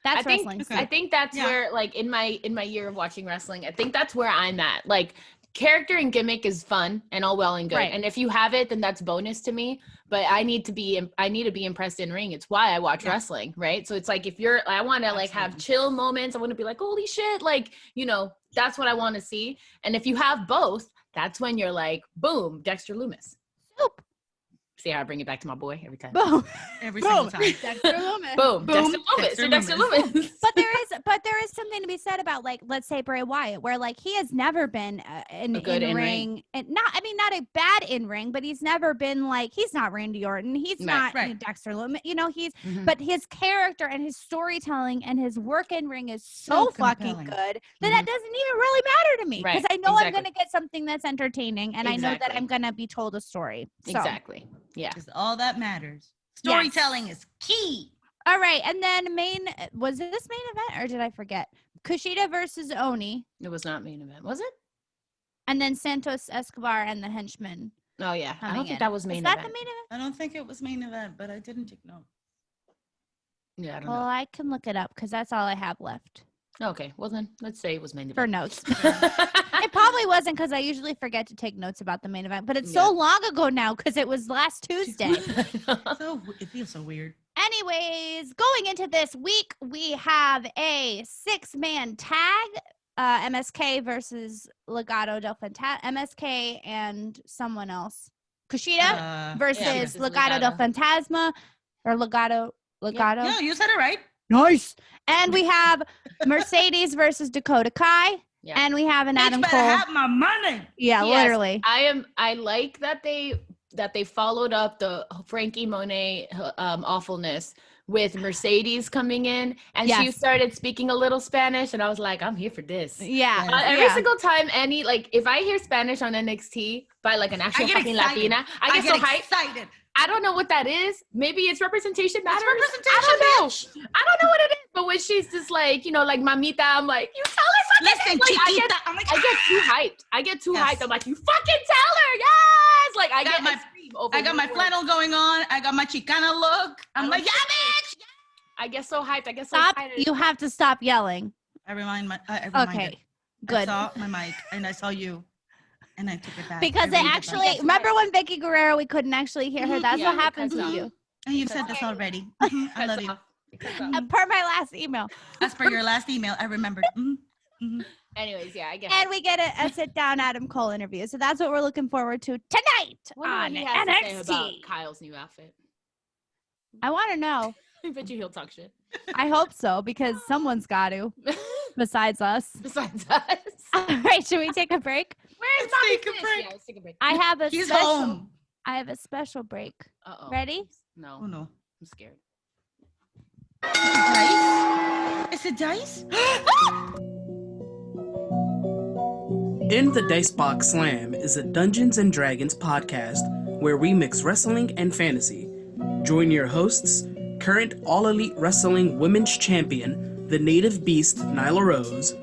[SPEAKER 4] that's wrestling soup.
[SPEAKER 5] I think that's where, like, in my year of watching wrestling, I think that's where I'm at. Like, character and gimmick is fun and all well and good.
[SPEAKER 4] Right.
[SPEAKER 5] And if you have it, then that's bonus to me. But I need to be impressed in ring. It's why I watch wrestling, right? So it's like I want to like have chill moments. I want to be like, holy shit, like, you know, that's what I want to see. And if you have both, that's when you're like, boom, Dexter Lumis.
[SPEAKER 4] Soup.
[SPEAKER 5] See how I bring it back to my boy every time.
[SPEAKER 4] Boom.
[SPEAKER 6] Every single time.
[SPEAKER 4] Dexter Lumis.
[SPEAKER 5] Boom,
[SPEAKER 6] Boom,
[SPEAKER 5] Dexter Lumis.
[SPEAKER 4] But there is something to be said about like, let's say Bray Wyatt, where like he has never been
[SPEAKER 5] A good
[SPEAKER 4] in
[SPEAKER 5] in-ring.
[SPEAKER 4] ring, and not a bad in ring, but he's never been like, he's not Randy Orton, he's not Dexter Lumis, you know, but his character and his storytelling and his work in ring is so fucking
[SPEAKER 6] compelling.
[SPEAKER 4] good that that doesn't even really matter to me because
[SPEAKER 5] Right,
[SPEAKER 4] I know I'm
[SPEAKER 5] exactly.
[SPEAKER 4] gonna get something that's entertaining and I know that I'm gonna be told a story. So.
[SPEAKER 5] Exactly. Yeah.
[SPEAKER 6] Because all that matters. Storytelling is key.
[SPEAKER 4] All right, and then was this main event or did I forget? Kushida versus Oni,
[SPEAKER 5] It was not main event, was it?
[SPEAKER 4] and then Santos Escobar and the Henchmen.
[SPEAKER 5] Oh yeah, I
[SPEAKER 4] coming
[SPEAKER 5] don't think
[SPEAKER 4] in.
[SPEAKER 5] that was main
[SPEAKER 4] Is that
[SPEAKER 5] event.
[SPEAKER 4] the main event?
[SPEAKER 6] I don't think it was main event, but I didn't take note.
[SPEAKER 5] Yeah, I don't
[SPEAKER 4] Well, I can look it up because that's all I have left
[SPEAKER 5] know. Okay, well then let's say it was main
[SPEAKER 4] for
[SPEAKER 5] event.
[SPEAKER 4] notes. It probably wasn't because I usually forget to take notes about the main event, but it's so long ago now because it was last Tuesday.
[SPEAKER 6] So it feels so weird.
[SPEAKER 4] Anyways, going into this week, we have a 6-man tag. MSK versus Legado del Fantasma. MSK and someone else. Kushida versus Legado del Fantasma. Or Legado.
[SPEAKER 6] Yeah, you said it right.
[SPEAKER 4] Nice. And we have Mercedes versus Dakota Kai.
[SPEAKER 5] Yeah.
[SPEAKER 4] And we have an Adam
[SPEAKER 6] better
[SPEAKER 4] Cole.
[SPEAKER 6] have my money.
[SPEAKER 4] Yeah,
[SPEAKER 5] Yes,
[SPEAKER 4] literally.
[SPEAKER 5] I like that they followed up the Frankie Monet awfulness with Mercedes coming in, and she started speaking a little Spanish, and I was like, I'm here for this.
[SPEAKER 4] Yeah.
[SPEAKER 5] Every single time if I hear Spanish on NXT by like an actual fucking Latina, I get so hyped. I don't know what that is. Maybe it's representation matters. I don't know. I don't know what it is. But when she's just like, like mamita, I'm like, you tell her
[SPEAKER 6] Listen,
[SPEAKER 5] like,
[SPEAKER 6] chiquita.
[SPEAKER 5] I get too hyped. I'm like, you fucking tell her. Yes. Like I
[SPEAKER 6] got my flannel going on. I got my Chicana look. I'm like, yeah, bitch.
[SPEAKER 5] I get so hyped. I get so
[SPEAKER 4] Stop.
[SPEAKER 5] excited.
[SPEAKER 4] You have to stop yelling.
[SPEAKER 6] I reminded.
[SPEAKER 4] Okay. Good.
[SPEAKER 6] I saw my mic and I saw you. And I took it back.
[SPEAKER 4] Because it actually, remember when Vicky Guerrero, we couldn't actually hear her? That's what happened to you.
[SPEAKER 6] And you've said this already. I love you.
[SPEAKER 4] Per my last email.
[SPEAKER 6] As per your last email, I remembered.
[SPEAKER 5] Anyways, yeah, I get
[SPEAKER 4] And we get a sit-down Adam Cole interview. So that's what we're looking forward to tonight on
[SPEAKER 5] he has to say
[SPEAKER 4] NXT.
[SPEAKER 5] about Kyle's new outfit.
[SPEAKER 4] I want to know.
[SPEAKER 5] I bet you he'll talk shit.
[SPEAKER 4] I hope so, because someone's got to, besides us.
[SPEAKER 5] Besides us.
[SPEAKER 4] All right, should we take a break?
[SPEAKER 5] Where's
[SPEAKER 6] Let's take a
[SPEAKER 5] Fish?
[SPEAKER 6] break.
[SPEAKER 5] Yeah, let's take a break.
[SPEAKER 4] I have a
[SPEAKER 6] He's
[SPEAKER 4] special.
[SPEAKER 6] home.
[SPEAKER 4] I have a special break.
[SPEAKER 5] Uh-oh.
[SPEAKER 4] Ready?
[SPEAKER 5] No.
[SPEAKER 6] Oh no.
[SPEAKER 5] I'm scared.
[SPEAKER 6] Is it dice?
[SPEAKER 10] In the Dicebox Slam is a Dungeons & Dragons podcast where we mix wrestling and fantasy. Join your hosts, current All Elite Wrestling Women's Champion, the Native Beast Nyla Rose,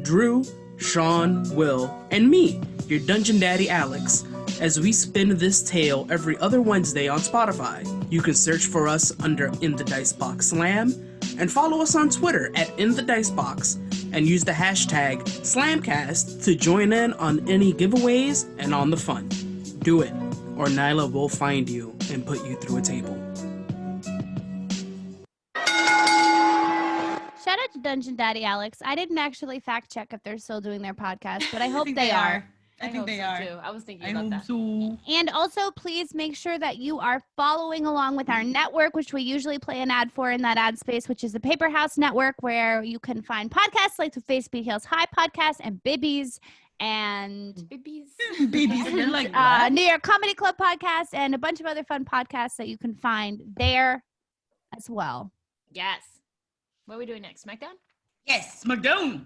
[SPEAKER 10] Drew, Sean, Will, and me, your Dungeon Daddy Alex, as we spin this tale every other Wednesday on Spotify. You can search for us under In the Dicebox Slam, and follow us on Twitter at In the Dicebox, and use the hashtag Slamcast to join in on any giveaways and on the fun. Do it, or Nyla will find you and put you through a table.
[SPEAKER 4] Shout out to Dungeon Daddy Alex. I didn't actually fact check if they're still doing their podcast, but I hope they are.
[SPEAKER 6] I think they are
[SPEAKER 5] too. I was thinking
[SPEAKER 6] I
[SPEAKER 5] about
[SPEAKER 6] hope
[SPEAKER 5] that.
[SPEAKER 6] so.
[SPEAKER 4] And also, please make sure that you are following along with our network, which we usually play an ad for in that ad space, which is the Paper House Network, where you can find podcasts like the Face Beat Heels High podcast and Bibbies and
[SPEAKER 6] Babies. You're like,
[SPEAKER 4] New York Comedy Club podcast and a bunch of other fun podcasts that you can find there as well.
[SPEAKER 5] Yes. What are we doing next? SmackDown?
[SPEAKER 6] yes, SmackDown.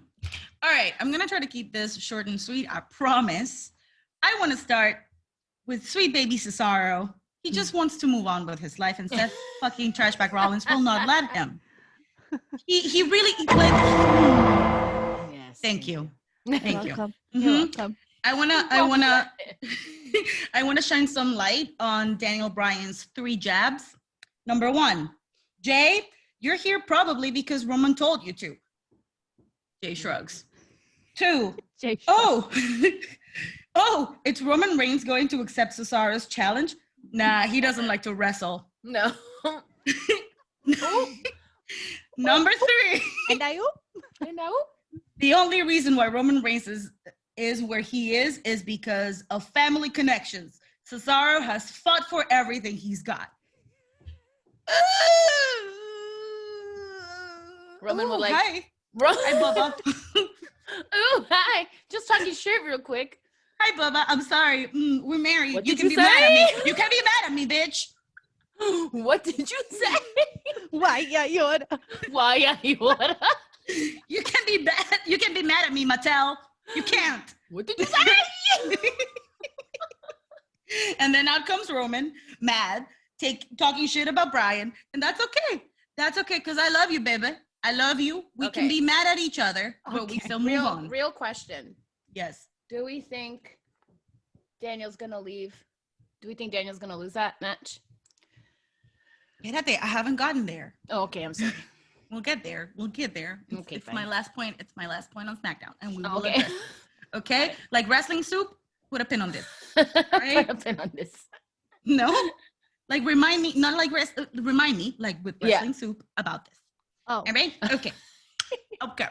[SPEAKER 6] All right, I'm going to try to keep this short and sweet, I promise. I want to start with sweet baby Cesaro. He just wants to move on with his life, and Seth fucking Trashback Rollins will not let him. He really like.
[SPEAKER 5] Yes.
[SPEAKER 6] Thank you.
[SPEAKER 4] You're
[SPEAKER 6] Thank you.
[SPEAKER 4] welcome.
[SPEAKER 6] Mhm.
[SPEAKER 4] You're welcome.
[SPEAKER 6] I wanna shine some light on Daniel Bryan's 3 jabs. Number 1, Jay, you're here probably because Roman told you to. Jay shrugs. 2,
[SPEAKER 4] Jay,
[SPEAKER 6] oh, it's Roman Reigns going to accept Cesaro's challenge? Nah, he doesn't like to wrestle.
[SPEAKER 5] No.
[SPEAKER 6] Number 3,
[SPEAKER 4] and are you?
[SPEAKER 5] I know.
[SPEAKER 6] the only reason why Roman Reigns is where he is because of family connections. Cesaro has fought for everything he's got.
[SPEAKER 5] Roman would like.
[SPEAKER 6] Hi.
[SPEAKER 5] Roman.
[SPEAKER 6] Hi, Bubba.
[SPEAKER 5] Ooh, hi. Just talking shit real quick.
[SPEAKER 6] Hi, Bubba. I'm sorry. We're married.
[SPEAKER 5] What
[SPEAKER 6] You
[SPEAKER 5] did
[SPEAKER 6] can
[SPEAKER 5] you
[SPEAKER 6] be mad at me.
[SPEAKER 5] say?
[SPEAKER 6] You can be mad at me, bitch.
[SPEAKER 5] What did you say?
[SPEAKER 4] Why, yeah, you're.
[SPEAKER 5] Why are you what?
[SPEAKER 6] You can be bad. You can be mad at me, Mattel. You can't.
[SPEAKER 5] What did you say?
[SPEAKER 6] And then out comes Roman, mad, talking shit about Brian, and that's okay. That's okay, because I love you, baby. I love you. We can
[SPEAKER 5] Okay.
[SPEAKER 6] be mad at each other, but we still move on.
[SPEAKER 5] Real question.
[SPEAKER 6] Yes.
[SPEAKER 5] Do we think Daniel's gonna leave Do we think Daniel's gonna lose that match?
[SPEAKER 6] I haven't gotten there.
[SPEAKER 5] Oh, okay. I'm sorry.
[SPEAKER 6] We'll get there.
[SPEAKER 5] Okay,
[SPEAKER 6] It's
[SPEAKER 5] fine.
[SPEAKER 6] my last point. It's my last point on SmackDown, and we will
[SPEAKER 5] Okay.
[SPEAKER 6] address it. Okay, like wrestling soup. Put a pin on this.
[SPEAKER 5] Put a pin on this.
[SPEAKER 6] No, like remind me, not like remind me, like with wrestling soup about this.
[SPEAKER 4] Oh,
[SPEAKER 6] All right. Okay. Okay.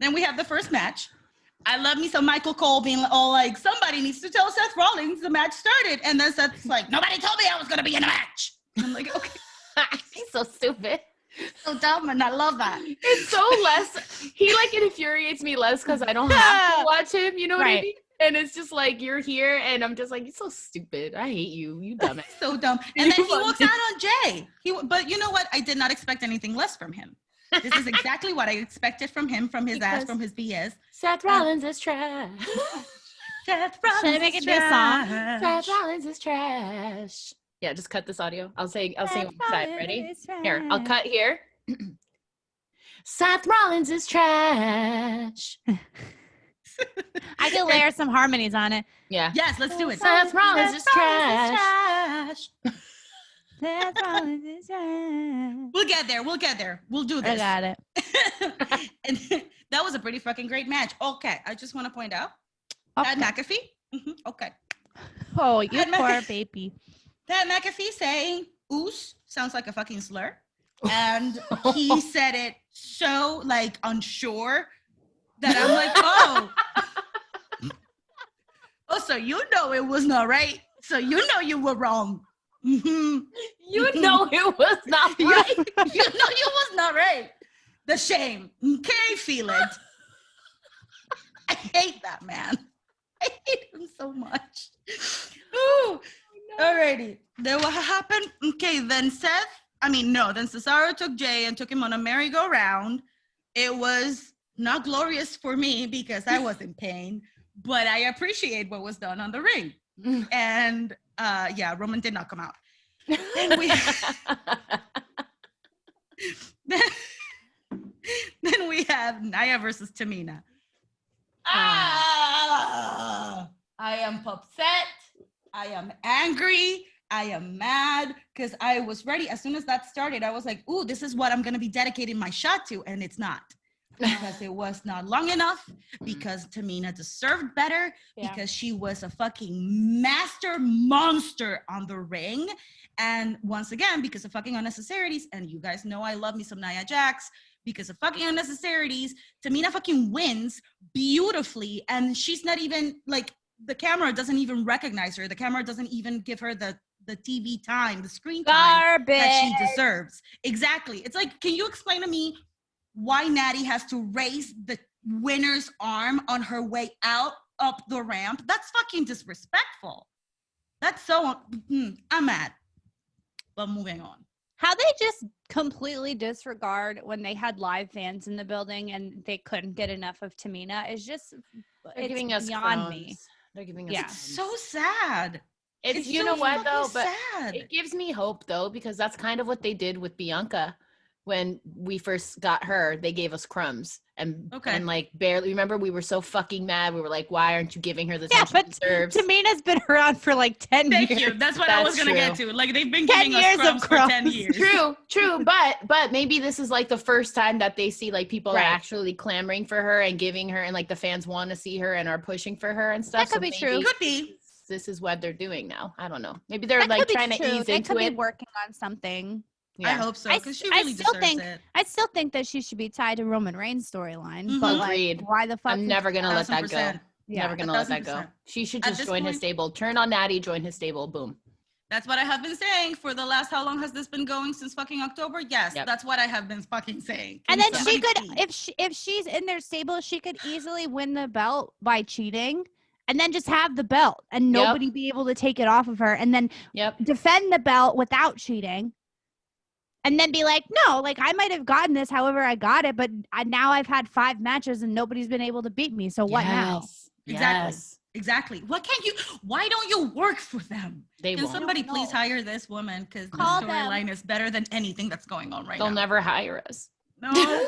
[SPEAKER 6] Then we have the first match. I love me some Michael Cole being all like, somebody needs to tell Seth Rollins the match started, and then Seth's like, nobody told me I was gonna be in a match. And I'm like, okay.
[SPEAKER 5] He's so stupid.
[SPEAKER 6] So dumb, and I love that.
[SPEAKER 5] It's so less. He like infuriates me less because I don't have to watch him. You know what I mean? And it's just like you're here, and I'm just like, you're so stupid. I hate you. You dumbass.
[SPEAKER 6] So dumb. And then he walks out on Jay. But you know what? I did not expect anything less from him. This is exactly what I expected from him, from his ass, from his BS.
[SPEAKER 5] Seth Rollins is trash.
[SPEAKER 6] Seth Rollins
[SPEAKER 4] should I make it this song?
[SPEAKER 5] Seth Rollins is trash. Yeah, just cut this audio. I'll sing one side. Ready? Here, I'll cut here. Seth Rollins is trash.
[SPEAKER 4] I can layer some harmonies on it.
[SPEAKER 5] Yeah.
[SPEAKER 6] Yes, let's do it.
[SPEAKER 5] Seth Rollins is trash.
[SPEAKER 4] Seth Rollins is trash.
[SPEAKER 6] We'll get there. We'll do this.
[SPEAKER 4] I got it.
[SPEAKER 6] And that was a pretty fucking great match. Okay, I just want to point out that McAfee. Okay.
[SPEAKER 4] Oh, you poor baby.
[SPEAKER 6] That McAfee saying "oos" sounds like a fucking slur, and he said it so like unsure that I'm like, oh, so you know it was not right. So you know you were wrong. Mm-hmm.
[SPEAKER 5] You know it was not right.
[SPEAKER 6] You know you was not right. The shame. Okay, feel it. I hate that man. I hate him so much. Ooh. Alrighty. Then what happened? Okay, then Cesaro took Jay and took him on a merry-go-round. It was not glorious for me because I was in pain, but I appreciate what was done on the ring. And Roman did not come out. Then we have Nia versus Tamina. I am upset. I am angry. I am mad because I was ready. As soon as that started, I was like, ooh, this is what I'm going to be dedicating my shot to. And it's not. Because it was not long enough, because Tamina deserved better, because she was a fucking master monster on the ring. And once again, because of fucking unnecessarities, and you guys know I love me some Nia Jax, because of fucking unnecessarities, Tamina fucking wins beautifully, and she's not even, like, the camera doesn't even recognize her. The camera doesn't even give her the TV time, the screen time that she deserves. Exactly. It's like, can you explain to me why Natty has to raise the winner's arm on her way out up the ramp? That's fucking disrespectful. That's so, I'm mad. But moving on.
[SPEAKER 4] How they just completely disregard when they had live fans in the building and they couldn't get enough of Tamina is just,
[SPEAKER 5] they're giving us
[SPEAKER 4] beyond me.
[SPEAKER 5] They're giving us
[SPEAKER 6] so sad.
[SPEAKER 5] It's you
[SPEAKER 6] so
[SPEAKER 5] know what though, but
[SPEAKER 6] sad.
[SPEAKER 5] It gives me hope though, because that's kind of what they did with Bianca when we first got her. They gave us crumbs and like barely. Remember, we were so fucking mad. We were like, "Why aren't you giving her the attention she deserves?"
[SPEAKER 4] Tamina's been around for like 10 years.
[SPEAKER 6] Thank you. That's what I was gonna get to. Like they've been giving us crumbs for 10 years.
[SPEAKER 5] True. But maybe this is like the first time that they see like people are actually clamoring for her and giving her, and like the fans want to see her and are pushing for her and stuff.
[SPEAKER 4] That could be true.
[SPEAKER 6] Could be.
[SPEAKER 5] This is what they're doing now. I don't know. Maybe they're like trying to ease into it.
[SPEAKER 4] They could be working on something.
[SPEAKER 5] Yeah.
[SPEAKER 6] I hope so, because she really deserves it.
[SPEAKER 4] I still think that she should be tied to Roman Reigns' storyline.
[SPEAKER 6] Mm-hmm.
[SPEAKER 4] But
[SPEAKER 5] Agreed.
[SPEAKER 4] Like, why the fuck?
[SPEAKER 5] I'm never gonna let that
[SPEAKER 6] 1,000%.
[SPEAKER 5] go.
[SPEAKER 4] Yeah,
[SPEAKER 5] never gonna let that go. She should just join his stable. Turn on Natty, join his stable. Boom.
[SPEAKER 6] That's what I have been saying for the last, how long has this been going, since fucking October? Yes, that's what I have been fucking saying.
[SPEAKER 4] And then she could, if she's in their stable, she could easily win the belt by cheating. And then just have the belt and nobody be able to take it off of her, and then defend the belt without cheating. And then be like, no, like I might have gotten this, however I got it, but now I've had 5 matches and nobody's been able to beat me. So what now?
[SPEAKER 6] Exactly. Why don't you work for them? Can somebody please hire this woman? Because the storyline is better than anything that's going on right now.
[SPEAKER 5] They'll never hire us.
[SPEAKER 6] No.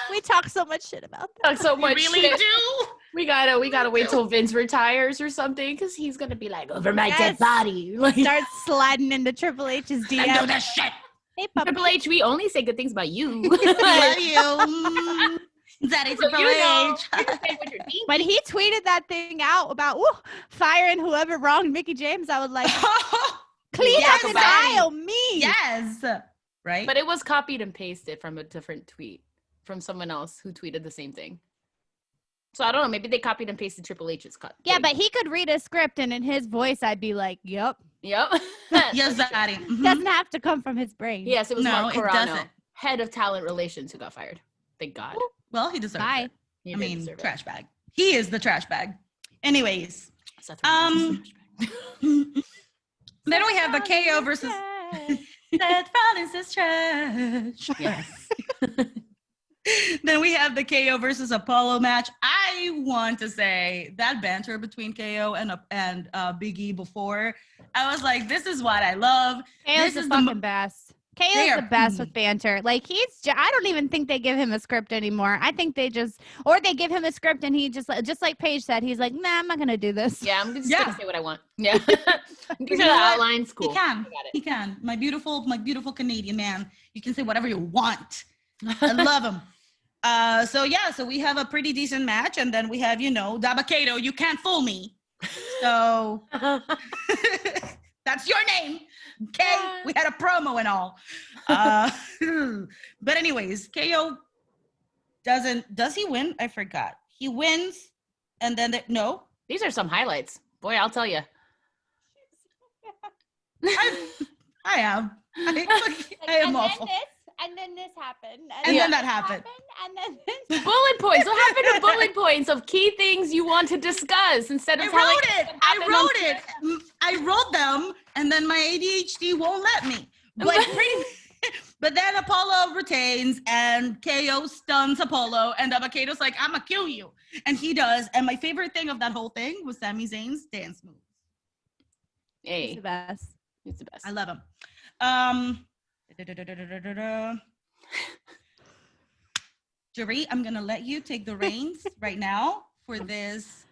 [SPEAKER 4] We talk so much shit about that.
[SPEAKER 5] Talk so much
[SPEAKER 6] really
[SPEAKER 5] shit.
[SPEAKER 6] do.
[SPEAKER 5] We gotta wait till Vince retires or something, because he's gonna be like, over my dead
[SPEAKER 4] Yes.
[SPEAKER 5] body. Like,
[SPEAKER 4] Start sliding into Triple H's
[SPEAKER 6] I
[SPEAKER 4] DM.
[SPEAKER 6] do that shit.
[SPEAKER 4] Hey, puppy.
[SPEAKER 5] Triple H, we only say good things about you.
[SPEAKER 6] Love you. Daddy
[SPEAKER 5] So
[SPEAKER 6] Triple
[SPEAKER 5] you know,
[SPEAKER 6] H.
[SPEAKER 5] you can say what you're thinking.
[SPEAKER 4] When he tweeted that thing out about firing whoever wronged Mickey James, I was like, clean
[SPEAKER 6] Yes,
[SPEAKER 4] out the
[SPEAKER 6] right.
[SPEAKER 4] aisle, me.
[SPEAKER 6] Yes. Right?
[SPEAKER 5] But it was copied and pasted from a different tweet from someone else who tweeted the same thing. So I don't know. Maybe they copied and pasted Triple H's cut.
[SPEAKER 4] Yeah, but he could read a script, and in his voice, I'd be like, "Yep."
[SPEAKER 5] Yep.
[SPEAKER 6] Yes, Daddy. Mhm.
[SPEAKER 4] Doesn't have to come from his brain.
[SPEAKER 5] Yes, it was
[SPEAKER 6] No,
[SPEAKER 5] Mark
[SPEAKER 6] it
[SPEAKER 5] Corano,
[SPEAKER 6] doesn't.
[SPEAKER 5] head of talent relations, who got fired. Thank God.
[SPEAKER 6] Well, he deserves
[SPEAKER 4] Bye.
[SPEAKER 6] it.
[SPEAKER 5] He
[SPEAKER 6] I
[SPEAKER 5] did
[SPEAKER 6] mean,
[SPEAKER 5] deserve it.
[SPEAKER 6] trash bag. He is the trash bag. Anyways,
[SPEAKER 5] Seth
[SPEAKER 6] um, then we have the KO versus Seth Rollins is trash.
[SPEAKER 5] Yes.
[SPEAKER 6] Then we have the KO versus Apollo match. I want to say that banter between KO and Big E before, I was like, this is what I love.
[SPEAKER 4] KO's
[SPEAKER 6] This
[SPEAKER 4] the
[SPEAKER 6] is
[SPEAKER 4] fucking best.
[SPEAKER 6] They
[SPEAKER 4] KO's
[SPEAKER 6] are-
[SPEAKER 4] the best with banter. Like I don't even think they give him a script anymore. I think they they give him a script and he just like Paige said, he's like, nah, I'm not gonna do this.
[SPEAKER 5] Yeah, I'm just
[SPEAKER 6] Yeah.
[SPEAKER 5] gonna say what I want. Yeah. These
[SPEAKER 6] You
[SPEAKER 5] are the
[SPEAKER 6] know what?
[SPEAKER 5] outlines. Cool.
[SPEAKER 6] He can.
[SPEAKER 5] I got it.
[SPEAKER 6] He can. My beautiful Canadian man. You can say whatever you want. I love him. So we have a pretty decent match, and then we have, Dabakato, you can't fool me. So that's your name. Okay. We had a promo and all. But anyways, KO does he win? I forgot. He wins, and then no.
[SPEAKER 5] These are some highlights. Boy, I'll tell you.
[SPEAKER 6] I am. I am awful.
[SPEAKER 4] And then this happened.
[SPEAKER 6] And then that happened.
[SPEAKER 4] And then this
[SPEAKER 5] Bullet points. What happened to bullet points of key things you want to discuss instead of
[SPEAKER 6] I
[SPEAKER 5] telling
[SPEAKER 6] wrote it.
[SPEAKER 5] what happened on
[SPEAKER 6] I wrote them, and then my ADHD won't let me. But then Apollo retains, and KO stuns Apollo, and Dabakato's like, I'm gonna kill you. And he does. And my favorite thing of that whole thing was Sami Zayn's dance moves.
[SPEAKER 5] Hey,
[SPEAKER 4] He's the best.
[SPEAKER 5] he's the best.
[SPEAKER 6] I love him. Jerry, I'm gonna let you take the reins right now for this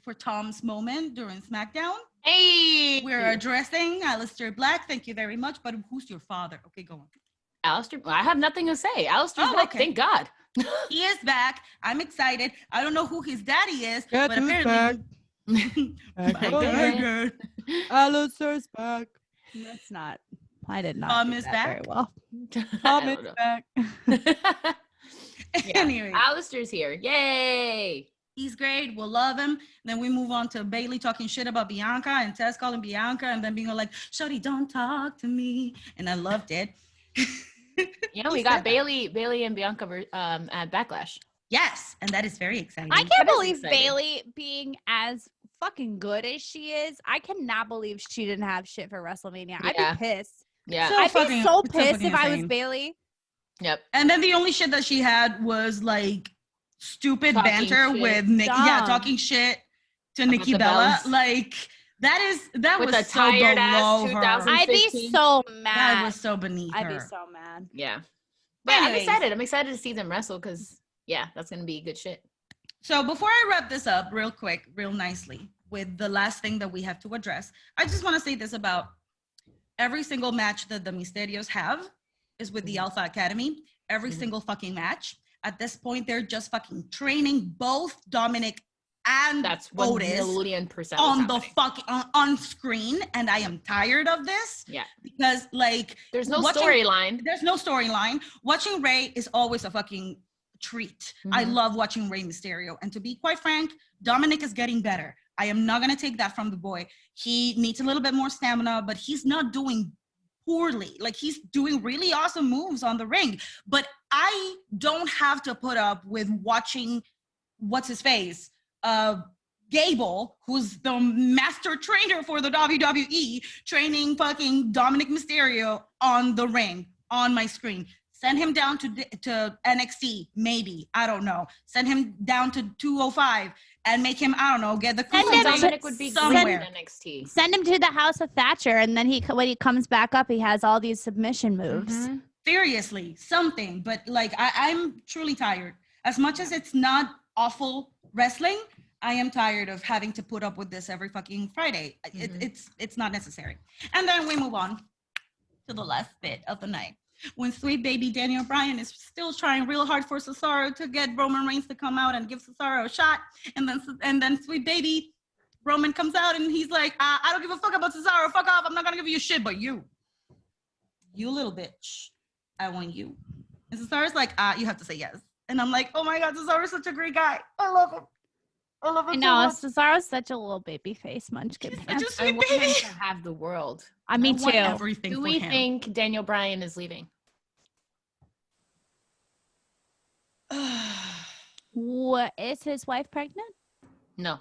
[SPEAKER 6] for Tom's moment during SmackDown.
[SPEAKER 5] Hey,
[SPEAKER 6] We're addressing Aleister Black. Thank you very much. But who's your father? Okay, go on.
[SPEAKER 5] Aleister. I have nothing to say. Aleister's
[SPEAKER 6] Oh,
[SPEAKER 5] back.
[SPEAKER 6] okay.
[SPEAKER 5] Thank God.
[SPEAKER 6] He is back. I'm excited. I don't know who his daddy is,
[SPEAKER 1] Guess
[SPEAKER 6] but
[SPEAKER 1] who's
[SPEAKER 6] apparently
[SPEAKER 1] back?
[SPEAKER 6] My God.
[SPEAKER 1] Aleister's back.
[SPEAKER 4] That's not. I did not.
[SPEAKER 6] Tom
[SPEAKER 4] do
[SPEAKER 6] is
[SPEAKER 4] that
[SPEAKER 6] back?
[SPEAKER 4] very well.
[SPEAKER 1] Tom
[SPEAKER 5] I
[SPEAKER 1] is
[SPEAKER 5] don't know.
[SPEAKER 1] back.
[SPEAKER 5] Yeah.
[SPEAKER 6] Anyway,
[SPEAKER 5] Aleister's here. Yay.
[SPEAKER 6] he's great. We'll love him. Then we move on to Bailey talking shit about Bianca and Tess calling Bianca and then being all like, Shorty, don't talk to me. And I loved it.
[SPEAKER 5] Yeah, we got Bailey and Bianca at Backlash.
[SPEAKER 6] Yes, and that is very exciting.
[SPEAKER 4] I can't
[SPEAKER 5] That is
[SPEAKER 4] believe
[SPEAKER 5] exciting.
[SPEAKER 4] Bailey being as fucking good as she is. I cannot believe she didn't have shit for WrestleMania.
[SPEAKER 5] Yeah.
[SPEAKER 4] I'd be pissed.
[SPEAKER 5] Yeah.
[SPEAKER 6] So
[SPEAKER 4] I'd
[SPEAKER 6] fucking-
[SPEAKER 4] be so
[SPEAKER 6] it's so
[SPEAKER 4] pissed
[SPEAKER 6] fucking
[SPEAKER 4] if I was
[SPEAKER 6] insane.
[SPEAKER 4] Bailey.
[SPEAKER 5] Yep.
[SPEAKER 6] And then the only shit that she had was like stupid
[SPEAKER 5] Talking
[SPEAKER 6] banter
[SPEAKER 5] shit.
[SPEAKER 6] with Nikki. Yeah,
[SPEAKER 4] Dumb.
[SPEAKER 6] talking shit to
[SPEAKER 5] About
[SPEAKER 6] Nikki
[SPEAKER 5] the
[SPEAKER 6] Bella.
[SPEAKER 5] Bellas.
[SPEAKER 6] Like that
[SPEAKER 5] With
[SPEAKER 6] was
[SPEAKER 5] the
[SPEAKER 6] so
[SPEAKER 5] tired ass
[SPEAKER 6] below her.
[SPEAKER 5] 2000.
[SPEAKER 4] I'd be
[SPEAKER 5] 16.
[SPEAKER 4] so
[SPEAKER 6] That
[SPEAKER 4] mad.
[SPEAKER 6] was so beneath
[SPEAKER 4] I'd
[SPEAKER 6] her.
[SPEAKER 4] be so mad.
[SPEAKER 5] Yeah. But I'm
[SPEAKER 6] Anyways.
[SPEAKER 5] excited. I'm excited to see them wrestle because, yeah, that's going to be good shit.
[SPEAKER 6] So before I wrap this up real quick, real nicely, with the last thing that we have to address, I just want to say this about every single match that the Mysterios have is with the Alpha Academy. Every single fucking match. At this point, they're just fucking training both Dominic and
[SPEAKER 5] That's
[SPEAKER 6] Otis
[SPEAKER 5] 1,000,000%
[SPEAKER 6] on the
[SPEAKER 5] happening.
[SPEAKER 6] fucking on screen, and I am tired of this.
[SPEAKER 5] Yeah.
[SPEAKER 6] Because like
[SPEAKER 5] There's no
[SPEAKER 6] watching-
[SPEAKER 5] storyline.
[SPEAKER 6] There's no storyline. Watching Ray is always a fucking treat. I
[SPEAKER 5] Mhm.
[SPEAKER 6] love watching Rey Mysterio. And to be quite frank, Dominic is getting better. I am not going to take that from the boy. He needs a little bit more stamina, but he's not doing poorly. Like he's doing really awesome moves on the ring. But I don't have to put up with watching what's his face? Gable, who's the master trainer for the WWE, training fucking Dominic Mysterio on the ring, on my screen. Send him down to NXT, maybe. I don't know. Send him down to 205 and make him, I don't know, get the
[SPEAKER 4] Send him
[SPEAKER 6] cruiserweight
[SPEAKER 4] to-
[SPEAKER 5] Dominic would be
[SPEAKER 6] somewhere.
[SPEAKER 5] great in NXT.
[SPEAKER 4] Send him to the House of Thatcher, and then when he comes back up, he has all these submission moves.
[SPEAKER 5] Mhm.
[SPEAKER 6] seriously, something. But like, I'm truly tired. As much as it's not awful wrestling, I am tired of having to put up with this every fucking Friday. It's not necessary. And then we move on to the last bit of the night, when sweet baby Daniel Bryan is still trying real hard for Cesaro to get Roman Reigns to come out and give Cesaro a shot. And then sweet baby Roman comes out and he's like, I don't give a fuck about Cesaro. Fuck off. I'm not going to give you shit, but you little bitch. I want you. And Cesaro's like, you have to say yes. And I'm like, oh my God, Cesaro's such a great guy. I love him. I love him.
[SPEAKER 4] I know, Cesaro's such a little baby face munchkin.
[SPEAKER 6] I just
[SPEAKER 5] I want him to have the world.
[SPEAKER 4] Me too.
[SPEAKER 6] Everything
[SPEAKER 5] Do
[SPEAKER 6] for
[SPEAKER 5] we
[SPEAKER 6] him.
[SPEAKER 5] think Daniel Bryan is leaving?
[SPEAKER 4] What, is his wife pregnant?
[SPEAKER 5] No.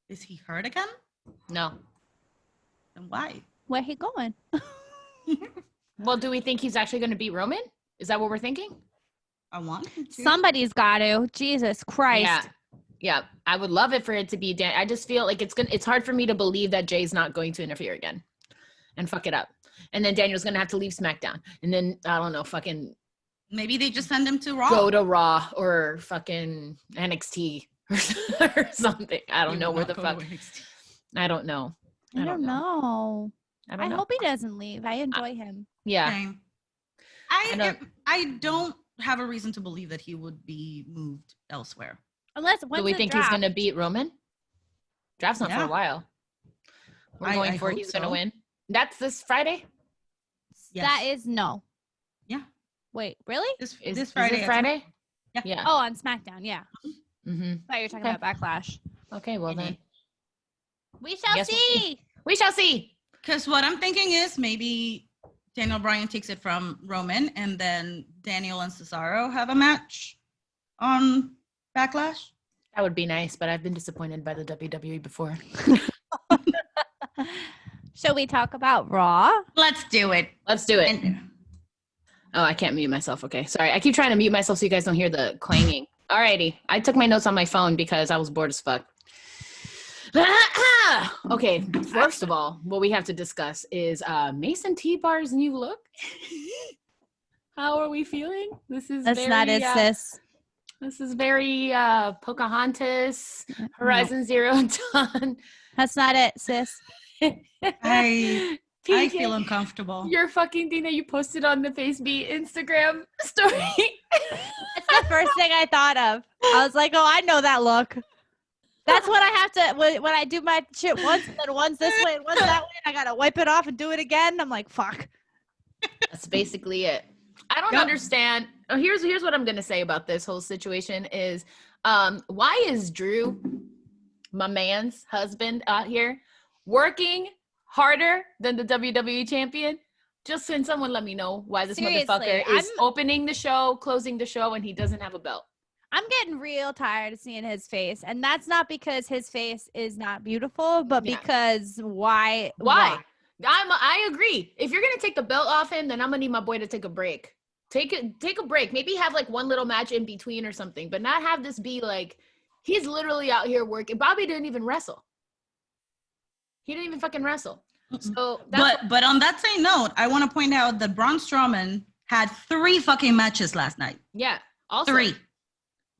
[SPEAKER 6] Is he hurt again?
[SPEAKER 5] No.
[SPEAKER 6] Then why?
[SPEAKER 4] Where he going?
[SPEAKER 5] Well, do we think he's actually going to beat Roman? Is that what we're thinking?
[SPEAKER 6] I want him to.
[SPEAKER 4] Somebody's got to. Jesus Christ.
[SPEAKER 5] Yeah. Yeah. I would love it for it to be Dan. I just feel like it's hard for me to believe that Jay's not going to interfere again and fuck it up. And then Daniel's going to have to leave SmackDown. And then, I don't know, fucking
[SPEAKER 6] maybe they just send him to Raw.
[SPEAKER 5] go to Raw or fucking NXT or something. I don't know where the fuck. I don't know.
[SPEAKER 4] I don't know.
[SPEAKER 5] I don't know.
[SPEAKER 4] hope he doesn't leave. I enjoy him.
[SPEAKER 5] Yeah.
[SPEAKER 6] Same. I don't have a reason to believe that he would be moved elsewhere.
[SPEAKER 4] Unless
[SPEAKER 5] Do we think he's going to beat Roman? Draft's not for
[SPEAKER 6] Yeah.
[SPEAKER 5] a while. We're going for
[SPEAKER 6] hope
[SPEAKER 5] he's going to
[SPEAKER 6] so.
[SPEAKER 5] win. That's this Friday?
[SPEAKER 6] Yes.
[SPEAKER 4] That is no.
[SPEAKER 6] Yeah.
[SPEAKER 4] Wait, really?
[SPEAKER 6] This
[SPEAKER 5] Is
[SPEAKER 6] Friday.
[SPEAKER 5] it Friday?
[SPEAKER 6] Yeah.
[SPEAKER 5] Yeah.
[SPEAKER 4] Oh, on SmackDown, yeah.
[SPEAKER 5] Mm-hmm.
[SPEAKER 4] I thought you were talking
[SPEAKER 5] Okay.
[SPEAKER 4] about Backlash.
[SPEAKER 5] Okay, well then.
[SPEAKER 4] We shall
[SPEAKER 5] Guess we'll
[SPEAKER 4] see.
[SPEAKER 5] We shall see.
[SPEAKER 6] Because what I'm thinking is maybe Daniel Bryan takes it from Roman, and then Daniel and Cesaro have a match on Backlash.
[SPEAKER 5] That would be nice, but I've been disappointed by the WWE before.
[SPEAKER 4] Shall we talk about Raw?
[SPEAKER 6] Let's do it.
[SPEAKER 5] Let's do it. Oh, I can't mute myself. Okay. Sorry. I keep trying to mute myself so you guys don't hear the clanging. Alrighty. I took my notes on my phone because I was bored as fuck. Okay. First of all, what we have to discuss is Mason T-Bar's new look. How are we feeling? This is
[SPEAKER 4] That's
[SPEAKER 5] very,
[SPEAKER 4] not it, sis.
[SPEAKER 5] This is very Pocahontas, Horizon Zero Dawn.
[SPEAKER 4] That's not it, sis.
[SPEAKER 6] I
[SPEAKER 5] PK,
[SPEAKER 6] feel uncomfortable.
[SPEAKER 5] your fucking thing that you posted on the Facebook Instagram story.
[SPEAKER 4] That's the first thing I thought of. I was like, oh, I know that look. That's what I have to, when I do my shit once, and then once this way and once that way, and I got to wipe it off and do it again. I'm like, fuck.
[SPEAKER 5] That's basically it. I don't understand. Oh, here's what I'm gonna say about this whole situation is, why is Drew, my man's husband out here, working harder than the WWE champion? Just can someone let me know why this
[SPEAKER 4] Seriously,
[SPEAKER 5] motherfucker is opening the show, closing the show, and he doesn't have a belt?
[SPEAKER 4] I'm getting real tired of seeing his face. And that's not because his face is not beautiful, but because why?
[SPEAKER 5] I agree. If you're gonna take the belt off him, then I'm gonna need my boy to take a break. Take a break. Maybe have like one little match in between or something, but not have this be like he's literally out here working. Bobby didn't even wrestle. He didn't even fucking wrestle. So
[SPEAKER 6] but on that same note, I want to point out that Braun Strowman had 3 fucking matches last night.
[SPEAKER 5] Yeah. Also
[SPEAKER 6] 3.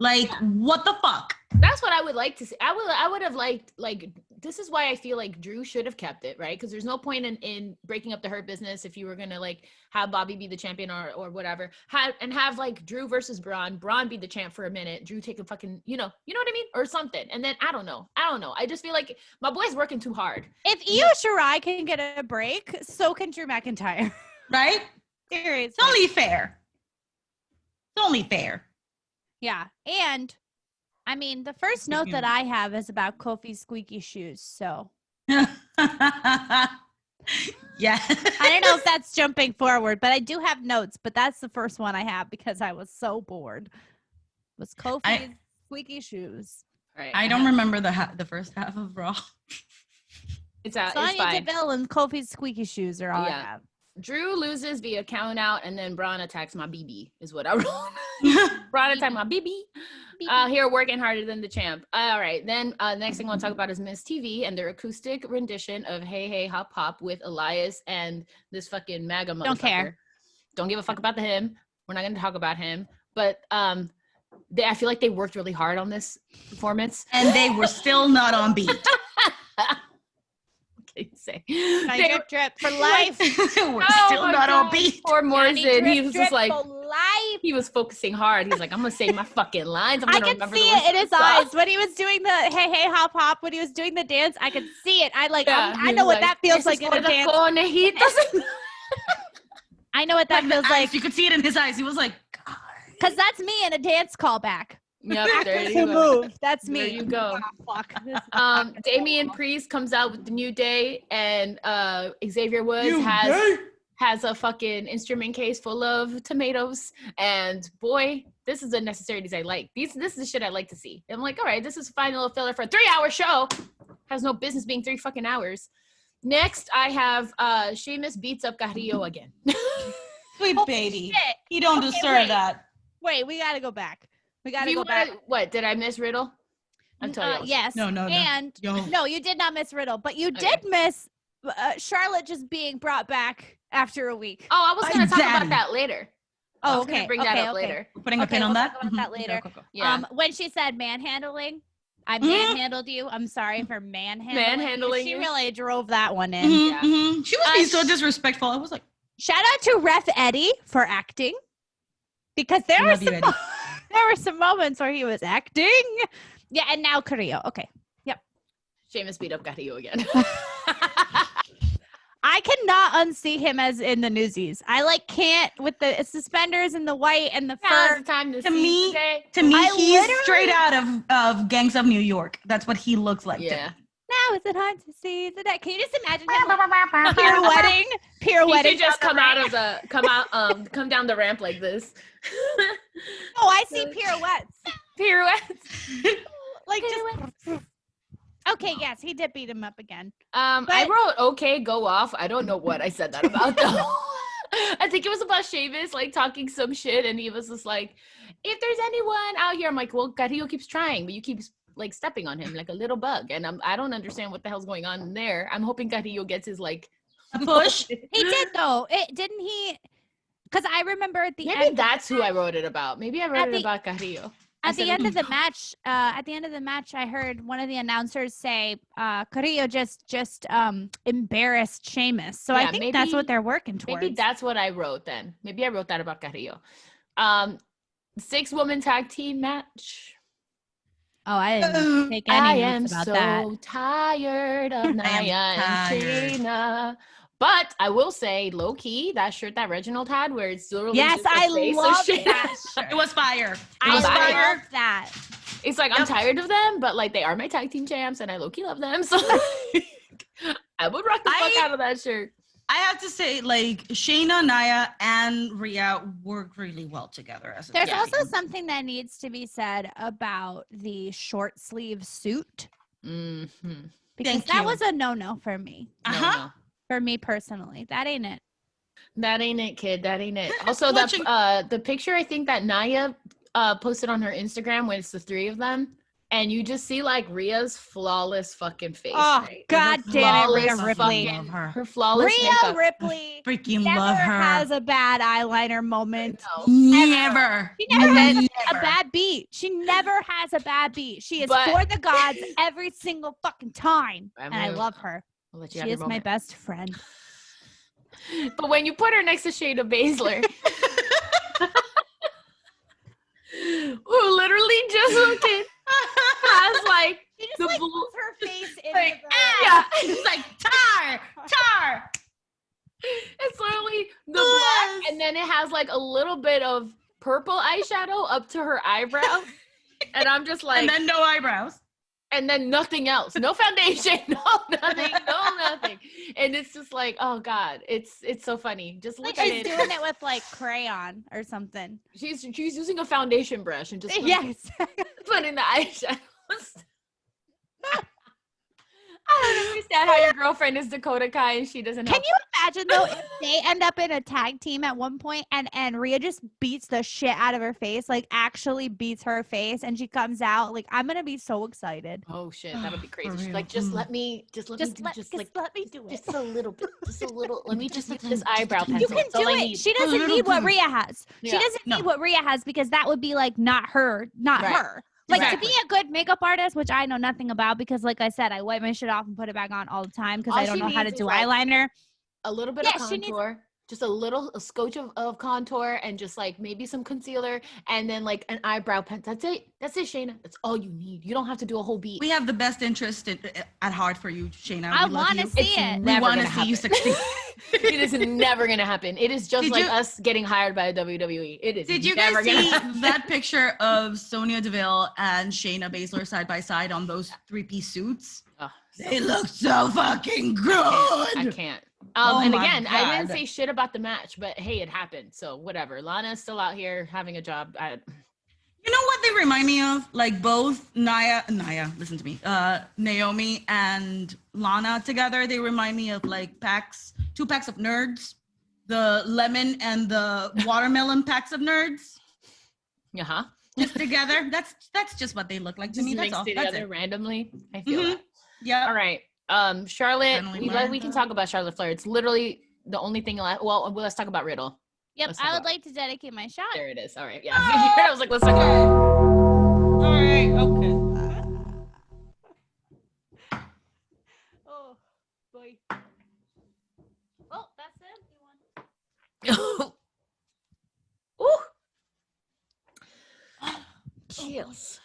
[SPEAKER 6] Like, what the fuck?
[SPEAKER 5] That's what I would like to see. I would have liked, like, this is why I feel like Drew should have kept it, right? Because there's no point in breaking up the Hurt Business if you were gonna like have Bobby be the champion or whatever. Have like Drew versus Braun be the champ for a minute. Drew take a fucking, you know what I mean? Or something. And then I don't know. I just feel like my boy's working too hard.
[SPEAKER 4] If Io Shirai can get a break, so can Drew McIntyre.
[SPEAKER 6] Right?
[SPEAKER 4] Seriously.
[SPEAKER 6] It's only fair. It's only fair.
[SPEAKER 4] Yeah. And I mean, the first note that I have is about Kofi's squeaky shoes. So
[SPEAKER 6] Yeah.
[SPEAKER 4] I don't know if that's jumping forward, but I do have notes. But that's the first one I have because I was so bored. Was Kofi's squeaky shoes?
[SPEAKER 5] Right.
[SPEAKER 6] I don't remember the first half of Raw.
[SPEAKER 5] It's out.
[SPEAKER 4] Sonya
[SPEAKER 5] It's fine.
[SPEAKER 4] Deville and Kofi's squeaky shoes are all I have.
[SPEAKER 5] Drew loses via count out, and then Braun attacks my BB, is what I wrote. Braun attacks my BB. Here working harder than the champ. All right. Then next thing I want to talk about is Miss TV and their acoustic rendition of Hey Hey Hop Hop with Elias and this fucking MAGA motherfucker.
[SPEAKER 4] Don't care.
[SPEAKER 5] Don't give a fuck about him. We're not going to talk about him. But I feel like they worked really hard on this performance.
[SPEAKER 6] And they were still not on beat.
[SPEAKER 5] Say.
[SPEAKER 4] Drip for life.
[SPEAKER 6] We're still not on beat.
[SPEAKER 5] Poor Morrison. He was just like,
[SPEAKER 4] for life.
[SPEAKER 5] he was focusing hard. He's like, I'm going to say my fucking lines.
[SPEAKER 4] I could see it in his eyes when he was doing the hey, hey, hop, hop. When he was doing the dance, I could see it. I know what that feels like in a dance. I know what that feels like.
[SPEAKER 6] You could see it in his eyes. He was like, God.
[SPEAKER 4] Because that's me in a dance callback.
[SPEAKER 5] Yep, there you go.
[SPEAKER 4] Move. That's me.
[SPEAKER 5] There you go.
[SPEAKER 4] Oh, fuck.
[SPEAKER 5] Damian Priest comes out with the New Day, and Xavier Woods has a fucking instrument case full of tomatoes. And boy, this is the necessities I like. This is the shit I like to see. I'm like, all right, this is a fine little filler for a 3-hour show. Has no business being 3 fucking hours. Next, I have Sheamus beats up Carrillo again.
[SPEAKER 6] Sweet baby. He don't deserve that.
[SPEAKER 4] Wait, we gotta go back. We gotta go back.
[SPEAKER 5] What, did I miss Riddle? I'm telling you.
[SPEAKER 4] Yes.
[SPEAKER 6] No.
[SPEAKER 4] And no, you did not miss Riddle, but you did miss Charlotte just being brought back after a week.
[SPEAKER 5] Oh, I was going to talk about that later.
[SPEAKER 4] Oh, okay.
[SPEAKER 5] Bring that up later.
[SPEAKER 6] We're putting a pin on that?
[SPEAKER 4] Talk about that later.
[SPEAKER 6] Go.
[SPEAKER 5] Yeah.
[SPEAKER 4] When she said manhandling, I manhandled you. I'm sorry for manhandling. She really drove that one in.
[SPEAKER 6] She was being so disrespectful. I was like,
[SPEAKER 4] shout out to Ref Eddie for acting, because there were some moments where he was acting. Yeah, and now Carrillo. Okay. Yep.
[SPEAKER 5] Sheamus beat up Carrillo again.
[SPEAKER 4] I cannot unsee him as in the Newsies. I can't with the suspenders and the white and the fur.
[SPEAKER 6] To me, he's straight out of Gangs of New York. That's what he looks like.
[SPEAKER 5] Yeah.
[SPEAKER 4] Now is the time to see the day. Can you just imagine him pirouetting?
[SPEAKER 5] He should just come down the ramp like this.
[SPEAKER 4] Oh, I see pirouettes.
[SPEAKER 5] Just.
[SPEAKER 4] Okay, yes, he did beat him up again.
[SPEAKER 5] I wrote okay, go off. I don't know what I said that about though. I think it was about Sheamus talking some shit, and he was just like, if there's anyone out here, I'm like, well, Carrillo keeps trying, but you keep stepping on him like a little bug, and I don't understand what the hell's going on there. I'm hoping Carrillo gets his a
[SPEAKER 6] push.
[SPEAKER 4] He did though. Didn't he? Because I remember at the end.
[SPEAKER 5] Maybe that's who I wrote it about. Maybe I wrote it about Carrillo.
[SPEAKER 4] At the end of the match, I heard one of the announcers say, Carrillo just embarrassed Sheamus. So I think that's what they're working towards.
[SPEAKER 5] Maybe that's what I wrote then. Maybe I wrote that about Carrillo. 6-woman tag team match.
[SPEAKER 4] Oh, I didn't take any notes about that.
[SPEAKER 5] I am so tired of Nia and Trina. But I will say, low key, that shirt that Reginald had, where it's literally
[SPEAKER 4] yes, I love that shirt.
[SPEAKER 6] It was fire.
[SPEAKER 4] I love that.
[SPEAKER 5] It's like I'm tired of them, but they are my tag team champs, and I low key love them. So I would rock the fuck out of that shirt.
[SPEAKER 6] I have to say, Shayna, Nia, and Rhea worked really well together.
[SPEAKER 4] There's also something that needs to be said about the short sleeve suit, because that was a no for me.
[SPEAKER 5] No.
[SPEAKER 4] For me personally, that ain't it.
[SPEAKER 5] That ain't it, kid. That ain't it. Also, the picture I think that Nia posted on her Instagram, when it's the 3 of them, and you just see Rhea's flawless fucking face.
[SPEAKER 4] Oh,
[SPEAKER 5] right?
[SPEAKER 4] God damn it, Rhea Ripley.
[SPEAKER 5] Her flawless
[SPEAKER 4] Rhea
[SPEAKER 5] makeup.
[SPEAKER 4] Ripley
[SPEAKER 6] freaking
[SPEAKER 4] never
[SPEAKER 6] love her.
[SPEAKER 4] Has a bad eyeliner moment.
[SPEAKER 6] No. Never.
[SPEAKER 4] She never has a bad beat. She never has a bad beat. She is for the gods every single fucking time, and I love her. She is my best friend.
[SPEAKER 5] But when you put her next to Shayna Baszler, who literally just has
[SPEAKER 4] she just puts her face in
[SPEAKER 6] She's like, tar.
[SPEAKER 5] It's literally the black, and then it has a little bit of purple eyeshadow up to her eyebrow, and I'm just like,
[SPEAKER 6] and then no eyebrows.
[SPEAKER 5] And then nothing else, no foundation, no nothing. And it's just oh God, it's so funny. Just look at it.
[SPEAKER 4] She's doing it with crayon or something.
[SPEAKER 5] She's using a foundation brush and just
[SPEAKER 4] putting
[SPEAKER 5] the eyeshadows. I don't understand how your girlfriend is Dakota Kai and she doesn't
[SPEAKER 4] Can
[SPEAKER 5] help.
[SPEAKER 4] you imagine though if they end up in a tag team at one point and Rhea just beats the shit out of her face, like actually beats her face, and she comes out, like I'm gonna be so excited.
[SPEAKER 5] Oh shit, that'll be
[SPEAKER 6] For
[SPEAKER 5] crazy. She's
[SPEAKER 6] real.
[SPEAKER 5] like, just let me do
[SPEAKER 4] Let me do it.
[SPEAKER 5] just a little bit, just a little. Let me just use this eyebrow pencil.
[SPEAKER 4] You can
[SPEAKER 5] That's all
[SPEAKER 4] do
[SPEAKER 5] I
[SPEAKER 4] it.
[SPEAKER 5] need.
[SPEAKER 4] She doesn't need what Rhea has. She
[SPEAKER 5] Yeah.
[SPEAKER 4] doesn't need what Rhea has because that would be like not her, not
[SPEAKER 5] Right.
[SPEAKER 4] her. Like
[SPEAKER 5] Exactly.
[SPEAKER 4] to be a good makeup artist, which I know nothing about because, like I said, I wipe my shit off and put it back on all the time because
[SPEAKER 5] All
[SPEAKER 4] I don't
[SPEAKER 5] she
[SPEAKER 4] know how to
[SPEAKER 5] needs
[SPEAKER 4] do
[SPEAKER 5] is, like,
[SPEAKER 4] eyeliner.
[SPEAKER 5] A little bit
[SPEAKER 4] Yeah,
[SPEAKER 5] of
[SPEAKER 4] she needs-
[SPEAKER 5] contour, just a scotch of contour, and just like maybe some concealer, and then like an eyebrow pen. That's it, Shayna. That's all you need. You don't have to do a whole beat.
[SPEAKER 6] We have the best interest at heart for you, Shayna.
[SPEAKER 4] I
[SPEAKER 6] We love
[SPEAKER 4] want to
[SPEAKER 6] you.
[SPEAKER 4] see it.
[SPEAKER 6] We
[SPEAKER 5] Never
[SPEAKER 6] want to
[SPEAKER 5] gonna
[SPEAKER 6] see you
[SPEAKER 5] happen.
[SPEAKER 6] succeed.
[SPEAKER 5] It is never gonna happen. It is just
[SPEAKER 6] Did
[SPEAKER 5] like
[SPEAKER 6] you-
[SPEAKER 5] us getting hired by WWE. It is.
[SPEAKER 6] Did you
[SPEAKER 5] never
[SPEAKER 6] guys
[SPEAKER 5] gonna
[SPEAKER 6] see
[SPEAKER 5] happen.
[SPEAKER 6] that picture of Sonya Deville and Shayna Baszler side by side on those three-piece suits?
[SPEAKER 5] Oh,
[SPEAKER 6] They look so fucking good.
[SPEAKER 5] I can't.
[SPEAKER 6] Oh
[SPEAKER 5] and
[SPEAKER 6] my
[SPEAKER 5] again, I didn't
[SPEAKER 6] God.
[SPEAKER 5] say shit about the match, but hey, it happened. So whatever. Lana's still out here having a job.
[SPEAKER 6] You know what they remind me of? Like both Naya, listen to me. Naomi and Lana together, they remind me of like two packs of nerds. The lemon and the watermelon packs of nerds.
[SPEAKER 5] Uh-huh.
[SPEAKER 6] Just together. That's just what they look like to
[SPEAKER 5] Just
[SPEAKER 6] me. That's
[SPEAKER 5] mixed
[SPEAKER 6] all.
[SPEAKER 5] together
[SPEAKER 6] That's it.
[SPEAKER 5] randomly. I feel that.
[SPEAKER 6] Yeah.
[SPEAKER 5] All right. Charlotte,
[SPEAKER 6] Finally
[SPEAKER 5] we can
[SPEAKER 6] learned
[SPEAKER 5] talk about Charlotte Flair. It's literally the only thing left. Well, let's talk about Riddle.
[SPEAKER 4] Yep,
[SPEAKER 5] Let's talk
[SPEAKER 4] I would
[SPEAKER 5] about-
[SPEAKER 4] like to dedicate my shot.
[SPEAKER 5] There it is. All right. Yeah. I was like, let's talk about it.
[SPEAKER 6] All right. Okay.
[SPEAKER 4] Oh boy. Oh, that's it.
[SPEAKER 5] Ooh. Chills.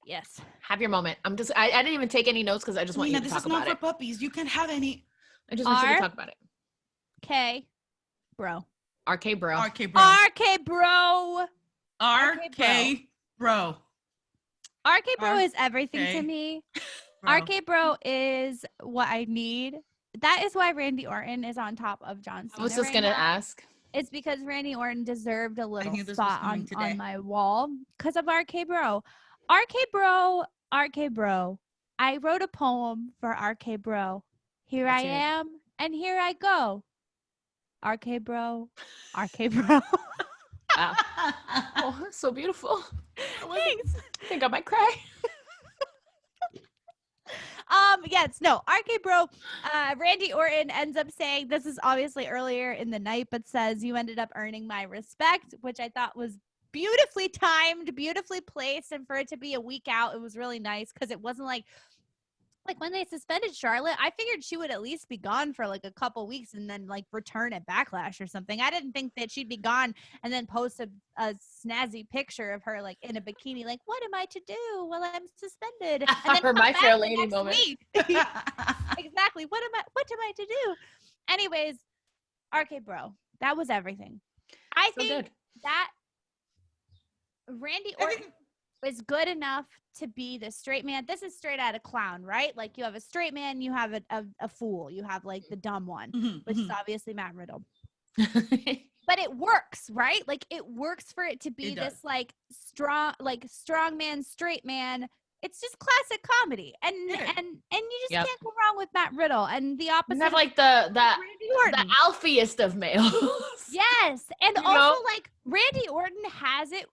[SPEAKER 4] Yes.
[SPEAKER 5] Have your moment. I didn't even take any notes because I just want you
[SPEAKER 6] Nina,
[SPEAKER 5] to
[SPEAKER 6] this
[SPEAKER 5] talk
[SPEAKER 6] is not
[SPEAKER 5] about
[SPEAKER 6] for
[SPEAKER 5] it.
[SPEAKER 6] puppies. You can't have any.
[SPEAKER 5] I just want you to
[SPEAKER 4] R-
[SPEAKER 5] talk about it.
[SPEAKER 4] K, bro.
[SPEAKER 5] RK bro.
[SPEAKER 6] RK bro.
[SPEAKER 4] RK bro.
[SPEAKER 6] RK bro.
[SPEAKER 4] RK bro is everything to
[SPEAKER 6] RK
[SPEAKER 4] me.
[SPEAKER 6] Bro.
[SPEAKER 4] RK bro is what I need. That is why Randy Orton is on top of John Cena.
[SPEAKER 5] I was just
[SPEAKER 4] right
[SPEAKER 5] gonna
[SPEAKER 4] now.
[SPEAKER 5] ask.
[SPEAKER 4] It's because Randy Orton deserved a little
[SPEAKER 6] knew this was
[SPEAKER 4] spot
[SPEAKER 6] coming
[SPEAKER 4] on
[SPEAKER 6] today.
[SPEAKER 4] my wall because of RK bro. RK bro. I wrote a poem for RK bro. Here
[SPEAKER 5] Let's
[SPEAKER 4] I
[SPEAKER 5] hear it.
[SPEAKER 4] am and here I go. RK bro. RK bro.
[SPEAKER 5] Wow. Oh, that's so beautiful.
[SPEAKER 4] Thanks.
[SPEAKER 5] I think I might cry.
[SPEAKER 4] Yes, no, RK bro. Randy Orton ends up saying, this is obviously earlier in the night, but says, you ended up earning my respect, which I thought was beautifully timed, beautifully placed. And for it to be a week out, it was really nice because it wasn't like when they suspended Charlotte, I figured she would at least be gone for like a couple weeks and then like return at Backlash or something. I didn't think that she'd be gone and then post a snazzy picture of her like in a bikini, like, what am I to do while I'm suspended? And then
[SPEAKER 5] Her
[SPEAKER 4] come
[SPEAKER 5] My
[SPEAKER 4] back
[SPEAKER 5] Fair
[SPEAKER 4] the
[SPEAKER 5] Lady
[SPEAKER 4] next
[SPEAKER 5] moment.
[SPEAKER 4] week. Exactly. What am I to do? Anyways, RK bro, that was everything. I
[SPEAKER 5] So
[SPEAKER 4] think
[SPEAKER 5] good.
[SPEAKER 4] that Randy Orton is good enough to be the straight man. This is straight out of Clown, right? Like you have a straight man, you have a fool, you have like the dumb one, which is obviously Matt Riddle. But it works, right? Like it works for it to be
[SPEAKER 6] It does.
[SPEAKER 4] this like strong man, straight man. It's just classic comedy, and you just
[SPEAKER 5] Yep.
[SPEAKER 4] can't go wrong with Matt Riddle. And the opposite,
[SPEAKER 5] You have
[SPEAKER 4] of
[SPEAKER 5] like the
[SPEAKER 4] Randy Orton.
[SPEAKER 5] alphiest of males.
[SPEAKER 4] Yes, and
[SPEAKER 5] You
[SPEAKER 4] also
[SPEAKER 5] know?
[SPEAKER 4] like Randy Orton has it.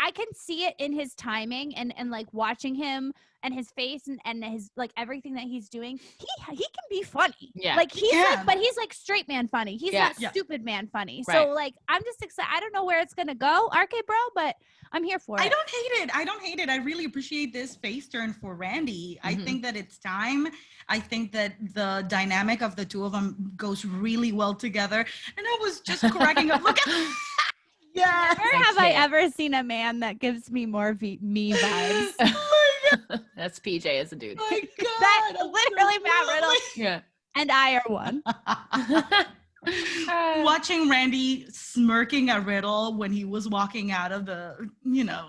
[SPEAKER 4] I can see it in his timing and like watching him and his face and his like everything that he's doing. He can be funny.
[SPEAKER 5] Yeah.
[SPEAKER 4] Like he's like,
[SPEAKER 6] can.
[SPEAKER 4] but he's like straight man funny. He's
[SPEAKER 5] Yeah.
[SPEAKER 4] not
[SPEAKER 6] Yeah.
[SPEAKER 4] stupid man funny.
[SPEAKER 5] Right.
[SPEAKER 4] So like I'm just excited. I don't know where it's gonna go, RK bro, but I'm here for it.
[SPEAKER 6] I don't hate it. I really appreciate this face turn for Randy. I
[SPEAKER 5] Mhm.
[SPEAKER 6] think that it's time. I think that the dynamic of the two of them goes really well together. And I was just cracking up. Look at yeah.
[SPEAKER 4] Never have I ever seen a man that gives me more me vibes.
[SPEAKER 5] That's PJ as a dude.
[SPEAKER 6] Oh my God.
[SPEAKER 4] That
[SPEAKER 6] I'm
[SPEAKER 4] literally
[SPEAKER 6] so
[SPEAKER 4] Matt Riddle
[SPEAKER 5] Yeah.
[SPEAKER 4] and I are one.
[SPEAKER 6] Watching Randy smirking at Riddle when he was walking out of the,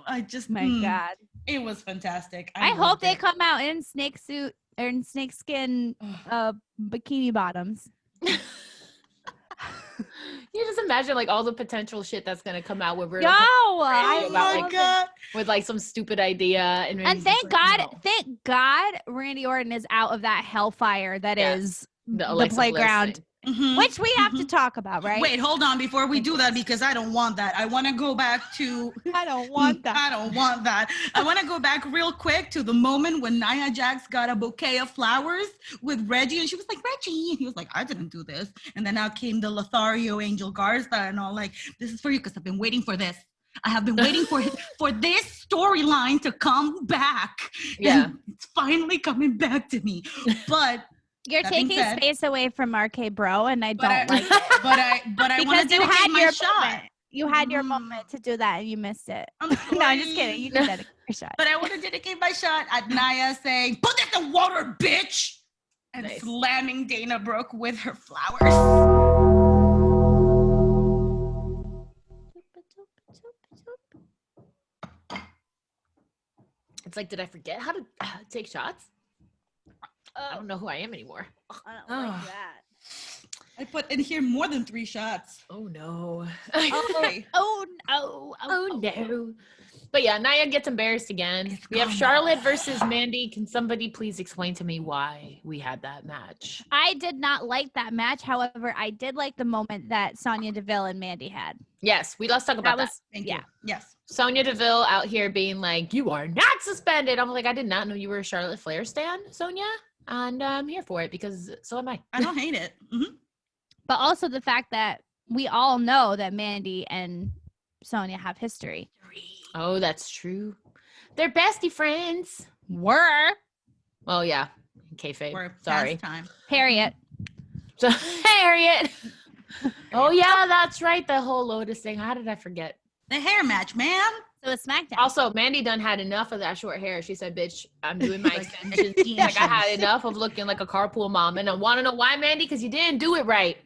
[SPEAKER 6] I just,
[SPEAKER 4] My God.
[SPEAKER 6] it was fantastic.
[SPEAKER 4] I hope
[SPEAKER 6] loved
[SPEAKER 4] they
[SPEAKER 6] it.
[SPEAKER 4] come out in snake suit or in snake skin bikini bottoms.
[SPEAKER 5] You just imagine like all the potential shit that's gonna come out with real.
[SPEAKER 4] Yo,
[SPEAKER 6] Oh my
[SPEAKER 4] love it.
[SPEAKER 6] god.
[SPEAKER 5] With like some stupid idea, and
[SPEAKER 4] And thank God, Randy Orton is out of that hellfire that is the
[SPEAKER 5] Alexa Bliss
[SPEAKER 4] playground,
[SPEAKER 5] thing.
[SPEAKER 6] Mhm.
[SPEAKER 4] which we have to talk about, right?
[SPEAKER 6] Wait, hold on before we do that because I don't want that. I want to go back to
[SPEAKER 1] I don't want that.
[SPEAKER 6] I don't want that. I want to go back real quick to the moment when Nia Jax got a bouquet of flowers with Reggie, and she was like, Reggie. And he was like, I didn't do this. And then out came the Lothario Angel Garza and all like, this is for you because I've been waiting for this. I have been waiting for this storyline to come back.
[SPEAKER 5] Yeah.
[SPEAKER 6] And it's finally coming back to me. But
[SPEAKER 4] You're
[SPEAKER 6] that being
[SPEAKER 4] taking
[SPEAKER 6] said-
[SPEAKER 4] space away from RK Bro, and I
[SPEAKER 6] but
[SPEAKER 4] don't
[SPEAKER 6] I,
[SPEAKER 4] like it.
[SPEAKER 6] but I want
[SPEAKER 4] Because
[SPEAKER 6] to
[SPEAKER 4] you
[SPEAKER 6] dedicate
[SPEAKER 4] had
[SPEAKER 6] my
[SPEAKER 4] your
[SPEAKER 6] shot.
[SPEAKER 4] moment. You had your moment to do that, and you missed it.
[SPEAKER 6] I'm
[SPEAKER 4] No, I'm just
[SPEAKER 6] sorry.
[SPEAKER 4] kidding. You can dedicate your shot.
[SPEAKER 6] But I want to dedicate my shot at Nia saying, put this in water, bitch! And
[SPEAKER 5] Nice.
[SPEAKER 6] slamming Dana Brooke with her flowers.
[SPEAKER 5] It's like, did I forget how to take shots? I don't know who I am anymore.
[SPEAKER 4] I don't
[SPEAKER 5] Oh.
[SPEAKER 4] like that.
[SPEAKER 6] I put in here more than 3 shots.
[SPEAKER 5] Oh no.
[SPEAKER 6] Okay.
[SPEAKER 4] Oh no!
[SPEAKER 5] Oh no. But yeah, Nia gets embarrassed again.
[SPEAKER 6] It's
[SPEAKER 5] We have
[SPEAKER 6] gone.
[SPEAKER 5] Charlotte versus Mandy. Can somebody please explain to me why we had that match?
[SPEAKER 4] I did not like that match. However, I did like the moment that Sonya Deville and Mandy had.
[SPEAKER 5] Yes, let's talk about that.
[SPEAKER 6] Thank
[SPEAKER 4] yeah.
[SPEAKER 6] you. Yes.
[SPEAKER 5] Sonya Deville out here being like, you are not suspended. I'm like, I did not know you were a Charlotte Flair stan, Sonya. And I'm here for it because so am I.
[SPEAKER 6] I don't hate it. Mhm.
[SPEAKER 4] But also the fact that we all know that Mandy and Sonya have history.
[SPEAKER 5] Oh, that's true. They're bestie friends.
[SPEAKER 4] Were
[SPEAKER 5] Oh yeah. Kayfabe.
[SPEAKER 6] We're
[SPEAKER 5] Sorry.
[SPEAKER 6] past time.
[SPEAKER 4] Harriet.
[SPEAKER 5] So, Harriet. Oh yeah, that's right. The whole Lotus thing. How did I forget?
[SPEAKER 6] The hair match, man.
[SPEAKER 4] So it's SmackDown.
[SPEAKER 5] Also, Mandy done had enough of that short hair. She said, bitch, I'm doing my
[SPEAKER 6] Like,
[SPEAKER 5] extensions. Like I had enough of looking like a carpool mom. And I want to know why, Mandy? Because you didn't do it right.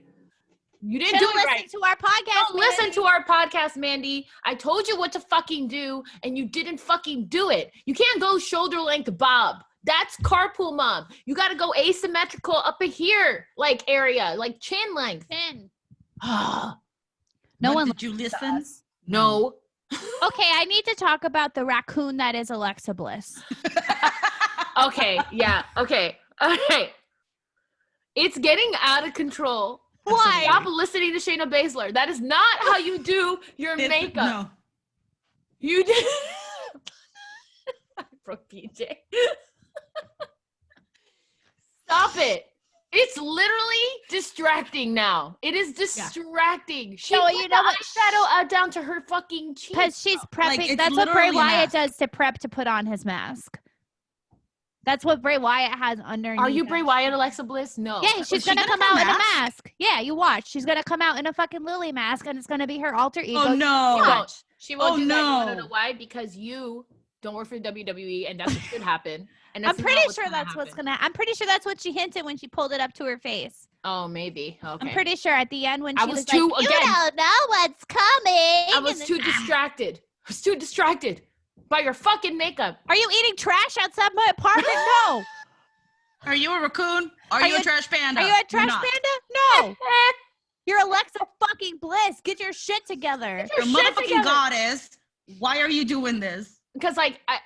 [SPEAKER 5] You didn't
[SPEAKER 4] Should've
[SPEAKER 5] do it
[SPEAKER 4] listened
[SPEAKER 5] right.
[SPEAKER 4] to our podcast.
[SPEAKER 5] Don't listen
[SPEAKER 4] Mandy.
[SPEAKER 5] to our podcast, Mandy. I told you what to fucking do, and you didn't fucking do it. You can't go shoulder length bob. That's carpool mom. You got to go asymmetrical up a here, like area, like chin length.
[SPEAKER 4] Chin.
[SPEAKER 5] no.
[SPEAKER 4] No
[SPEAKER 6] But
[SPEAKER 4] one
[SPEAKER 6] did you listen?
[SPEAKER 4] Okay, I need to talk about the raccoon that is Alexa Bliss.
[SPEAKER 5] Okay, yeah, okay. All right. It's getting out of control.
[SPEAKER 4] Why?
[SPEAKER 5] Stop listening to Shayna Baszler. That is not how you do your
[SPEAKER 6] It's-
[SPEAKER 5] makeup.
[SPEAKER 6] No.
[SPEAKER 5] You did. I broke PJ. Stop it. It's literally distracting now. It is distracting. She
[SPEAKER 4] No,
[SPEAKER 5] put
[SPEAKER 4] you
[SPEAKER 5] the
[SPEAKER 4] know what?
[SPEAKER 5] eyeshadow down to her fucking cheek.
[SPEAKER 4] Because she's prepping.
[SPEAKER 6] it's
[SPEAKER 4] That's what Bray
[SPEAKER 6] literally a
[SPEAKER 4] Wyatt
[SPEAKER 6] mask.
[SPEAKER 4] does to prep to put on his mask. That's what Bray Wyatt has underneath.
[SPEAKER 5] Are you Bray
[SPEAKER 4] that.
[SPEAKER 5] Wyatt, Alexa Bliss? No.
[SPEAKER 4] Yeah, she's
[SPEAKER 6] she
[SPEAKER 4] gonna
[SPEAKER 6] gonna
[SPEAKER 4] come
[SPEAKER 6] have
[SPEAKER 4] out
[SPEAKER 6] a
[SPEAKER 4] in a
[SPEAKER 6] mask?
[SPEAKER 4] mask. Yeah, you watch. She's gonna come out in a fucking Lily mask, and it's gonna be her alter ego.
[SPEAKER 6] Oh no.
[SPEAKER 5] She won't. She won't
[SPEAKER 6] Oh,
[SPEAKER 5] do that. You wanna
[SPEAKER 6] no.
[SPEAKER 5] know why? Because you don't work for WWE, and that's what should happen. And that's
[SPEAKER 4] I'm
[SPEAKER 5] not
[SPEAKER 4] pretty
[SPEAKER 5] what's
[SPEAKER 4] sure
[SPEAKER 5] gonna
[SPEAKER 4] that's what's
[SPEAKER 5] happen.
[SPEAKER 4] gonna. I'm pretty sure that's what she hinted when she pulled it up to her face.
[SPEAKER 5] Oh, maybe. Okay.
[SPEAKER 4] I'm pretty sure at the end when
[SPEAKER 5] I
[SPEAKER 4] she
[SPEAKER 5] was
[SPEAKER 4] was
[SPEAKER 5] too-
[SPEAKER 4] like, "You
[SPEAKER 5] again-
[SPEAKER 4] don't know what's coming."
[SPEAKER 5] I was
[SPEAKER 4] and
[SPEAKER 5] too
[SPEAKER 4] then-
[SPEAKER 5] distracted. I was too distracted by your fucking makeup.
[SPEAKER 4] Are you eating trash outside my apartment? No.
[SPEAKER 6] Are you a raccoon? Are you a trash panda?
[SPEAKER 4] Are you a
[SPEAKER 6] You're
[SPEAKER 4] trash
[SPEAKER 6] not.
[SPEAKER 4] panda? No. You're Alexa fucking Bliss. Get your shit together.
[SPEAKER 6] You're a
[SPEAKER 5] shit
[SPEAKER 6] motherfucking
[SPEAKER 5] together.
[SPEAKER 6] goddess. Why are you doing this?
[SPEAKER 5] Because like I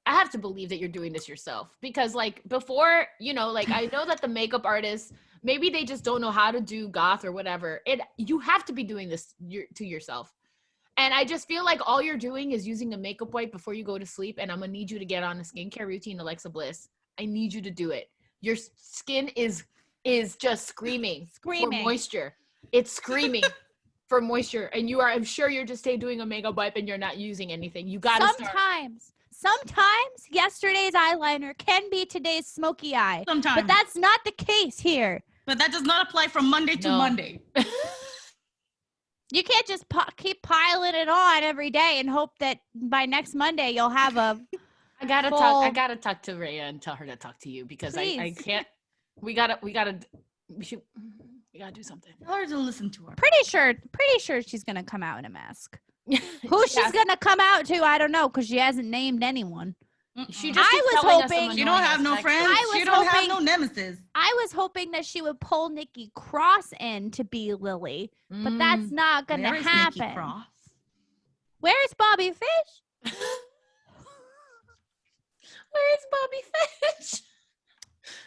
[SPEAKER 5] have to believe that you're doing this yourself. Because like before, you know, like I know that the makeup artists, maybe they just don't know how to do goth or whatever. You have to be doing this to yourself. And I just feel like all you're doing is using a makeup wipe before you go to sleep. And I'm gonna need you to get on a skincare routine, Alexa Bliss. I need you to do it. Your skin is just screaming for moisture. It's screaming for moisture. And I'm sure you're just doing a makeup wipe and you're not using anything. You gotta start.
[SPEAKER 4] Sometimes yesterday's eyeliner can be today's smoky eye.
[SPEAKER 6] Sometimes.
[SPEAKER 4] But that's not the case here.
[SPEAKER 6] But that does not apply from Monday to
[SPEAKER 5] No.
[SPEAKER 6] Monday.
[SPEAKER 4] You can't just keep piling it on every day and hope that by next Monday you'll have a
[SPEAKER 5] I gotta
[SPEAKER 4] full-
[SPEAKER 5] talk to Rhea and tell her to talk to you because I
[SPEAKER 4] Please.
[SPEAKER 5] can't. We should do something.
[SPEAKER 6] Tell her to listen to her.
[SPEAKER 4] pretty sure she's gonna come out in a mask. Who she's gonna come out to, I don't know, because she hasn't named anyone.
[SPEAKER 5] She just
[SPEAKER 4] I
[SPEAKER 5] keeps
[SPEAKER 4] was
[SPEAKER 5] telling us
[SPEAKER 4] hoping-
[SPEAKER 5] some
[SPEAKER 6] She don't
[SPEAKER 5] annoying
[SPEAKER 6] have no
[SPEAKER 5] aspects.
[SPEAKER 6] friends.
[SPEAKER 4] I was
[SPEAKER 6] She don't have
[SPEAKER 4] hoping-
[SPEAKER 6] no nemesis.
[SPEAKER 4] I was hoping that she would pull Nikki Cross in to be Lily, but that's not going to
[SPEAKER 6] Where is Nikki
[SPEAKER 4] happen.
[SPEAKER 6] Cross?
[SPEAKER 4] Where's Bobby Fish?
[SPEAKER 5] Where is Bobby Fish?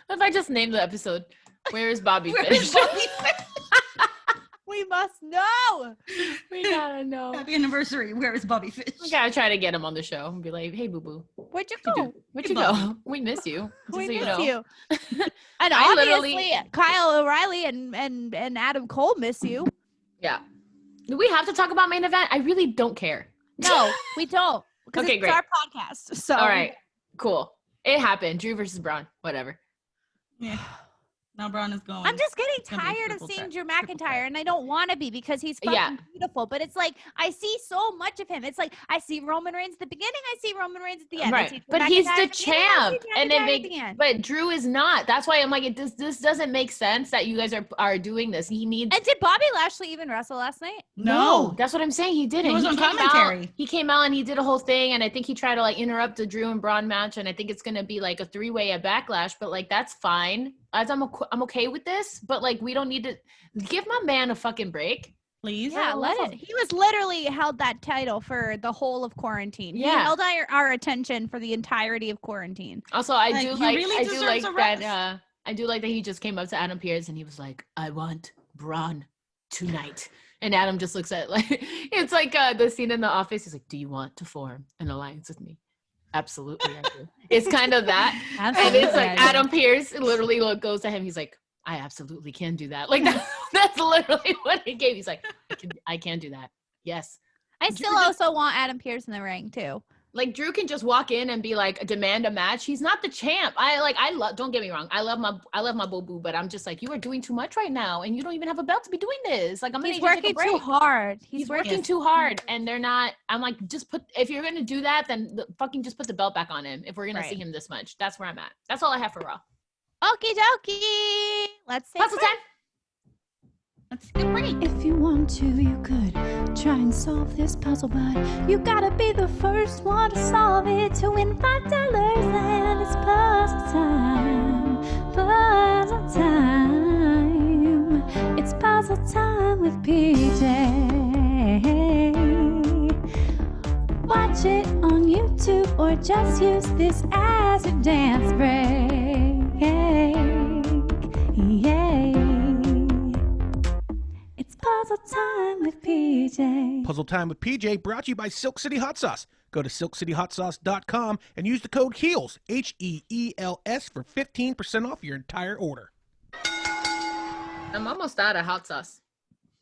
[SPEAKER 5] What if I just named the episode? Where is Bobby
[SPEAKER 6] Where
[SPEAKER 5] Fish?
[SPEAKER 6] is Bobby Fish?
[SPEAKER 4] We must know.
[SPEAKER 5] We gotta know.
[SPEAKER 6] Happy anniversary. Where is Bobby Fish?
[SPEAKER 5] We gotta try to get him on the show and be like, "Hey, boo boo,
[SPEAKER 4] Where'd you
[SPEAKER 5] where'd you
[SPEAKER 4] go?
[SPEAKER 5] do? Where'd
[SPEAKER 6] Hey,
[SPEAKER 5] you go?
[SPEAKER 6] Bobby.
[SPEAKER 5] We miss you. Just
[SPEAKER 4] We
[SPEAKER 5] so
[SPEAKER 4] miss
[SPEAKER 5] know.
[SPEAKER 4] you. And
[SPEAKER 5] I
[SPEAKER 4] obviously,
[SPEAKER 5] literally-
[SPEAKER 4] Kyle O'Reilly and Adam Cole miss you.
[SPEAKER 5] Yeah. Do we have to talk about main event? I really don't care.
[SPEAKER 4] No, we don't. Because
[SPEAKER 5] Okay,
[SPEAKER 4] it's
[SPEAKER 5] great.
[SPEAKER 4] our podcast. So
[SPEAKER 5] All right, cool. It happened. Drew versus Braun. Whatever.
[SPEAKER 6] Yeah. Now Braun is going.
[SPEAKER 4] I'm just getting
[SPEAKER 6] gonna be a
[SPEAKER 4] tired of
[SPEAKER 6] triple
[SPEAKER 4] seeing
[SPEAKER 6] threat.
[SPEAKER 4] Drew
[SPEAKER 6] Triple
[SPEAKER 4] McIntyre,
[SPEAKER 6] threat.
[SPEAKER 4] and I don't want to be because he's fucking
[SPEAKER 5] Yeah.
[SPEAKER 4] beautiful. But it's like I see so much of him. It's like I see Roman Reigns at the beginning, I see Roman Reigns at the end. I see
[SPEAKER 5] Right,
[SPEAKER 4] Drew
[SPEAKER 5] but he's
[SPEAKER 4] McIntyre
[SPEAKER 5] the
[SPEAKER 4] at beginning, I
[SPEAKER 5] champ,
[SPEAKER 4] see
[SPEAKER 5] and
[SPEAKER 4] McIntyre
[SPEAKER 5] it
[SPEAKER 4] at
[SPEAKER 5] make.
[SPEAKER 4] the end.
[SPEAKER 5] But Drew is not. That's why I'm like, this doesn't make sense that you guys are doing this. He needs.
[SPEAKER 4] And did Bobby Lashley even wrestle last night?
[SPEAKER 6] No.
[SPEAKER 5] That's what I'm saying. He didn't.
[SPEAKER 6] He was on
[SPEAKER 5] came
[SPEAKER 6] commentary.
[SPEAKER 5] Out, he came out and he did a whole thing, and I think he tried to like interrupt the Drew and Braun match, and I think it's gonna be like a 3-way at Backlash. But like that's fine. As I'm okay with this, but like we don't need to give my man a fucking break.
[SPEAKER 6] Please.
[SPEAKER 4] Yeah, let it. He was literally held that title for the whole of quarantine. He
[SPEAKER 5] Yeah.
[SPEAKER 4] held our attention for the entirety of quarantine.
[SPEAKER 5] Also, I
[SPEAKER 6] Like,
[SPEAKER 5] do
[SPEAKER 6] he
[SPEAKER 5] like
[SPEAKER 6] really
[SPEAKER 5] I do
[SPEAKER 6] deserves
[SPEAKER 5] like
[SPEAKER 6] a
[SPEAKER 5] that.
[SPEAKER 6] rest.
[SPEAKER 5] I do like that he just came up to Adam Pearce and he was like, "I want Braun tonight." And Adam just looks at like it's like the scene in The Office. He's like, "Do you want to form an alliance with me?" Absolutely, I do. It's kind of that, and it's like Adam Pearce literally goes to him. He's like, "I absolutely can do that." Like that's literally what he gave. He's like, "I can do that." Yes.
[SPEAKER 4] I still also want Adam Pearce in the ring too.
[SPEAKER 5] Like Drew can just walk in and be like, demand a match. He's not the champ. I love. Don't get me wrong. I love my boo boo, but I'm just like, you are doing too much right now, and you don't even have a belt to be doing this. Like I'm gonna
[SPEAKER 4] He's
[SPEAKER 5] need you to take a
[SPEAKER 4] working too
[SPEAKER 5] break.
[SPEAKER 4] hard.
[SPEAKER 5] He's working too hard, and they're not. I'm like, just put. If you're gonna do that, then fucking just put the belt back on him. If we're gonna see him this much, that's where I'm at. That's all I have for Raw.
[SPEAKER 4] Okie dokie. Let's take
[SPEAKER 5] Puzzle
[SPEAKER 4] a break.
[SPEAKER 5] time.
[SPEAKER 6] Let's take a break.
[SPEAKER 8] If you want to, you could try and solve this puzzle, but you gotta be the first one to solve it to win $5. And it's puzzle time, puzzle time. It's puzzle time with PJ. Watch it on YouTube or just use this as a dance break. Yay. It's puzzle time with PJ.
[SPEAKER 11] Puzzle Time with PJ brought to you by Silk City Hot Sauce. Go to silkcityhotsauce.com and use the code HEELS, HEELS, for 15% off your entire order.
[SPEAKER 5] I'm almost out of hot sauce.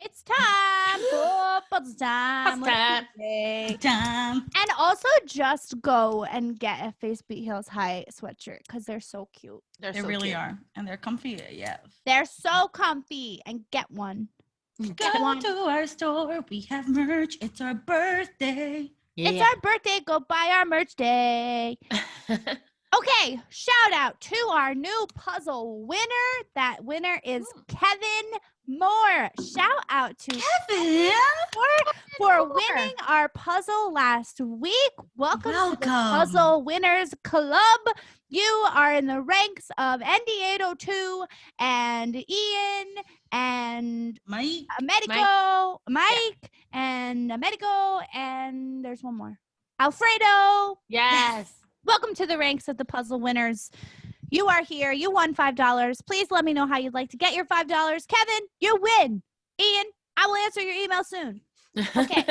[SPEAKER 4] It's time for puzzle time.
[SPEAKER 5] Puzzle time.
[SPEAKER 4] with PJ.
[SPEAKER 6] Time.
[SPEAKER 4] And also just go and get a Face Beat Heels High sweatshirt because they're so cute.
[SPEAKER 5] They're
[SPEAKER 6] They
[SPEAKER 5] so
[SPEAKER 6] really
[SPEAKER 5] cute.
[SPEAKER 6] are. And they're comfy. Yeah.
[SPEAKER 4] They're so comfy. And get one.
[SPEAKER 6] Go to our store. We have merch. It's our birthday.
[SPEAKER 4] It's our birthday. Go buy our merch day. Okay, shout out to our new puzzle winner. That winner is Kevin Moore. Shout out to Kevin for winning our puzzle last week. Welcome to the Puzzle Winners Club. You are in the ranks of ND802 and Ian and
[SPEAKER 6] Mike,
[SPEAKER 4] Mike and Medico, and there's one more. Alfredo.
[SPEAKER 5] Yes.
[SPEAKER 4] Welcome to the ranks of the puzzle winners. You are here. You won $5. Please let me know how you'd like to get your $5. Kevin, you win. Ian, I will answer your email soon. Okay.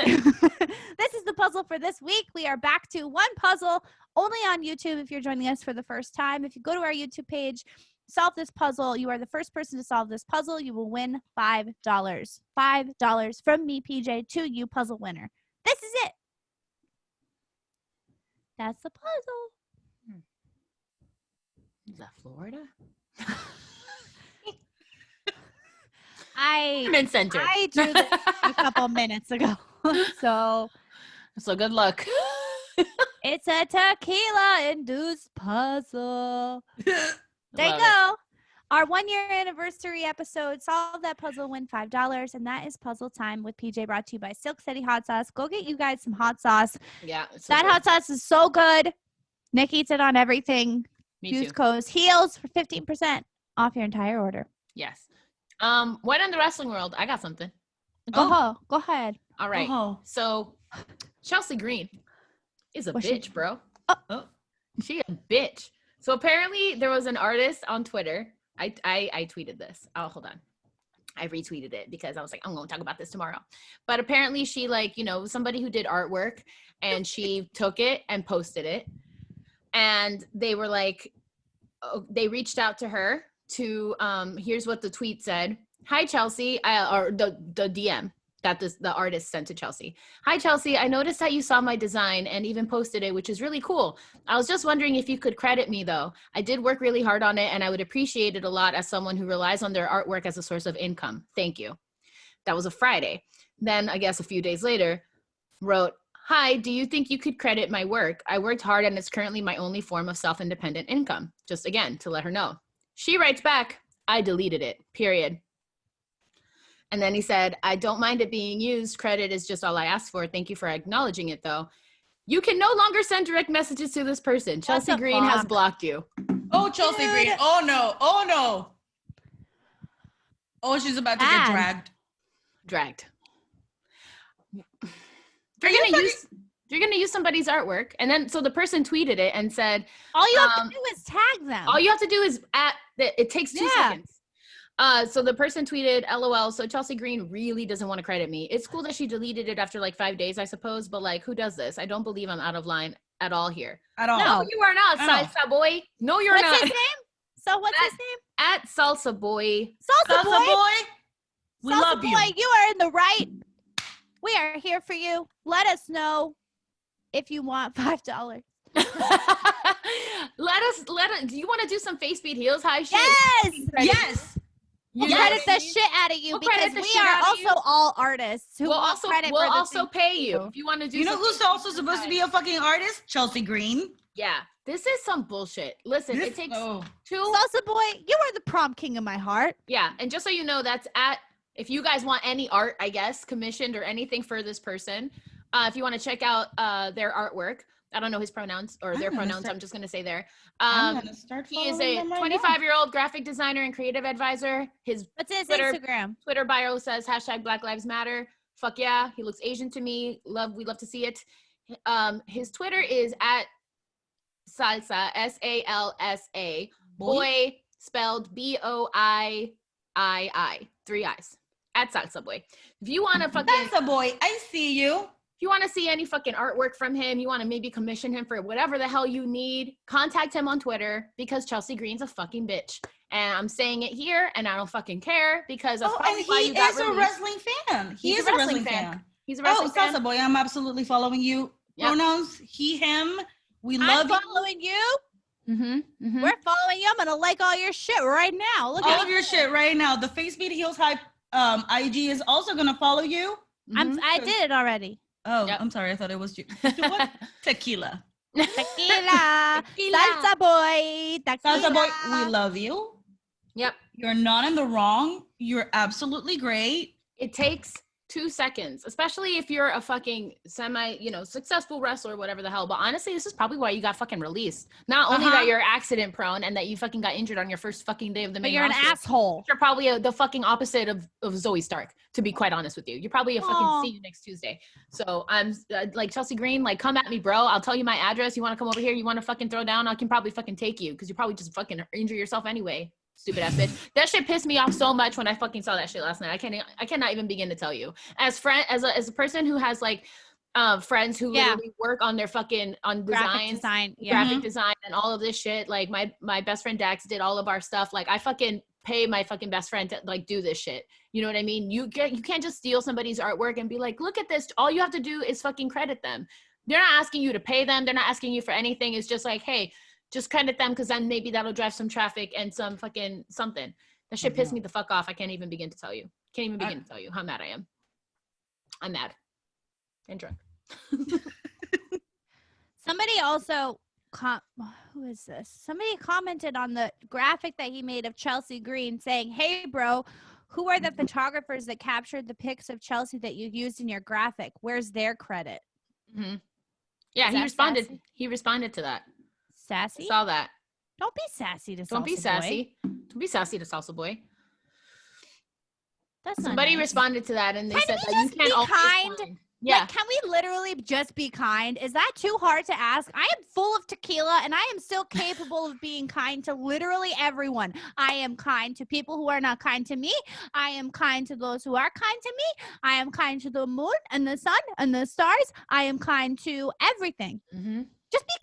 [SPEAKER 4] This is the puzzle for this week. We are back to one puzzle only on YouTube if you're joining us for the first time. If you go to our YouTube page, solve this puzzle. You are the first person to solve this puzzle. You will win $5. $5 from me, PJ, to you, puzzle winner. This is it. That's the puzzle.
[SPEAKER 5] Is that Florida?
[SPEAKER 4] I'm
[SPEAKER 5] in center.
[SPEAKER 4] I drew this a couple minutes ago. So
[SPEAKER 5] good luck.
[SPEAKER 4] It's a tequila-induced puzzle. There you
[SPEAKER 5] Love
[SPEAKER 4] go. Our 1-year anniversary episode, solve that puzzle, win $5, and that is Puzzle Time with PJ, brought to you by Silk City Hot Sauce. Go get you guys some hot sauce.
[SPEAKER 5] Yeah.
[SPEAKER 4] That hot sauce is so good. Nick eats it on everything.
[SPEAKER 5] Me
[SPEAKER 4] Use
[SPEAKER 5] too.
[SPEAKER 4] code HEELS for 15% off your entire order.
[SPEAKER 5] Yes. What in the wrestling world? I got something.
[SPEAKER 4] Go ahead.
[SPEAKER 5] All right.
[SPEAKER 6] Oh.
[SPEAKER 5] So Chelsea Green is a
[SPEAKER 4] What's she-
[SPEAKER 5] bitch, bro.
[SPEAKER 6] Oh.
[SPEAKER 5] She a bitch. So apparently there was an artist on Twitter. I tweeted this. Oh, hold on. I retweeted it because I was like, I'm going to talk about this tomorrow. But apparently she somebody who did artwork, and she took it and posted it. And they were like, they reached out to her to, here's what the tweet said. Hi, Chelsea, or the DM that the artist sent to Chelsea. Hi, Chelsea, I noticed that you saw my design and even posted it, which is really cool. I was just wondering if you could credit me, though. I did work really hard on it, and I would appreciate it a lot as someone who relies on their artwork as a source of income. Thank you. That was a Friday. Then, I guess a few days later, wrote, hi, do you think you could credit my work? I worked hard, and it's currently my only form of self-independent income. Just again, to let her know. She writes back, I deleted it, period. And then he said, I don't mind it being used. Credit is just all I asked for. Thank you for acknowledging it, though. You can no longer send direct messages to this person. Chelsea Green has blocked you.
[SPEAKER 6] Oh, Chelsea Green. Oh, no. Oh, no. Oh, she's about to get dragged. You're gonna use somebody's artwork, and then so the person tweeted it and said,
[SPEAKER 4] all you have to do is tag them.
[SPEAKER 5] All you have to do is it takes 2 seconds. So the person tweeted, LOL, so Chelsea Green really doesn't want to credit me. It's cool that she deleted it after like 5 days, I suppose, but like, who does this? I don't believe I'm out of line at all here.
[SPEAKER 6] At all.
[SPEAKER 5] No, you are not, Salsa Boy. No, you're not.
[SPEAKER 4] What's his name? So what's his name?
[SPEAKER 5] At Salsa Boy.
[SPEAKER 4] Salsa Boy.
[SPEAKER 6] We
[SPEAKER 4] Salsa
[SPEAKER 6] love you.
[SPEAKER 4] Boy, you are in the right. We are here for you. Let us know if you want $5.
[SPEAKER 5] Let us. Do you want to do some face beat heels high shit?
[SPEAKER 6] Yes.
[SPEAKER 4] We'll credit the shit out of you because we are also all artists who
[SPEAKER 5] we'll
[SPEAKER 4] want credit
[SPEAKER 5] we'll
[SPEAKER 4] for the
[SPEAKER 5] also
[SPEAKER 4] thing.
[SPEAKER 5] pay you if you want to do.
[SPEAKER 6] You know who's also supposed to be a fucking artist? Chelsea Green.
[SPEAKER 5] Yeah, this is some bullshit. Listen, it takes two.
[SPEAKER 4] Salsa Boy, you are the prom king of my heart.
[SPEAKER 5] Yeah, and just so you know, that's at. If you guys want any art, I guess, commissioned or anything for this person, if you want to check out their artwork, I don't know his pronouns or their pronouns. I'm just going to say there. He is a 25-year-old graphic designer and creative advisor.
[SPEAKER 4] What's his
[SPEAKER 5] Instagram? Twitter bio says #Black Lives Matter. Fuck yeah. He looks Asian to me. We love to see it. His Twitter is at Salsa, SALSA. Boy spelled BOIII. 3 I's. At Salsa Boy. If you want to fucking
[SPEAKER 6] Salsa Boy, I see you.
[SPEAKER 5] If you want to see any fucking artwork from him, you want to maybe commission him for whatever the hell you need, contact him on Twitter because Chelsea Green's a fucking bitch. And I'm saying it here and I don't fucking care because that's probably why you got released.
[SPEAKER 6] He is a wrestling fan. He is a wrestling fan.
[SPEAKER 5] He's a wrestling fan.
[SPEAKER 6] Salsa Boy, I'm absolutely following you. Yep. Pronouns, he, him. We love you.
[SPEAKER 4] I'm following you. We're following you. I'm gonna like all your shit right now. Look at
[SPEAKER 6] all of your shit right now. The Face Beat Heels Hype IG is also gonna follow you.
[SPEAKER 4] I did it already.
[SPEAKER 6] Oh, I'm sorry. I thought it was you. What? Tequila.
[SPEAKER 4] Tequila. Salsa Boy. Tequila.
[SPEAKER 6] Salsa Boy, we love you.
[SPEAKER 5] Yep.
[SPEAKER 6] You're not in the wrong. You're absolutely great.
[SPEAKER 5] It takes 2 seconds, especially if you're a fucking successful wrestler, whatever the hell. But honestly, this is probably why you got fucking released. Not only that you're accident prone and that you fucking got injured on your first fucking day of the main roster.
[SPEAKER 4] But you're an asshole.
[SPEAKER 5] You're probably the fucking opposite of Zoe Stark, to be quite honest with you. You're probably a fucking see you next Tuesday. So I'm like Chelsea Green, like come at me, bro. I'll tell you my address. You want to come over here? You want to fucking throw down? I can probably fucking take you because you probably just fucking injure yourself anyway. Stupid ass bitch. That shit pissed me off so much when I fucking saw that shit last night. I cannot even begin to tell you. As a person who has like friends who literally work on their fucking graphic design and all of this shit. Like my best friend Dax did all of our stuff. Like I fucking pay my fucking best friend to like do this shit. You know what I mean? You can't just steal somebody's artwork and be like, look at this. All you have to do is fucking credit them. They're not asking you to pay them. They're not asking you for anything. It's just like, hey, just credit them because then maybe that'll drive some traffic and some fucking something. That shit pissed me the fuck off. I can't even begin to tell you. Can't even begin to tell you how mad I am. I'm mad and drunk.
[SPEAKER 4] Somebody also, who is this? Somebody commented on the graphic that he made of Chelsea Green saying, hey, bro, who are the photographers that captured the pics of Chelsea that you used in your graphic? Where's their credit?
[SPEAKER 5] Yeah, he responded. He responded to that.
[SPEAKER 4] sassy.
[SPEAKER 5] Saw that.
[SPEAKER 4] Don't be sassy to Salsa
[SPEAKER 5] Don't be
[SPEAKER 4] Boy.
[SPEAKER 5] sassy. Don't be sassy to Salsa Boy.
[SPEAKER 4] That's not
[SPEAKER 5] Somebody
[SPEAKER 4] nice.
[SPEAKER 5] responded to that and they
[SPEAKER 4] Can
[SPEAKER 5] said
[SPEAKER 4] we
[SPEAKER 5] that you
[SPEAKER 4] just
[SPEAKER 5] can't
[SPEAKER 4] be
[SPEAKER 5] always
[SPEAKER 4] kind?
[SPEAKER 5] find. Yeah.
[SPEAKER 4] Like, can we literally just be kind? Is that too hard to ask? I am full of tequila and I am still capable of being kind to literally everyone. I am kind to people who are not kind to me. I am kind to those who are kind to me. I am kind to the moon and the sun and the stars. I am kind to everything.
[SPEAKER 5] Mm-hmm.
[SPEAKER 4] Just be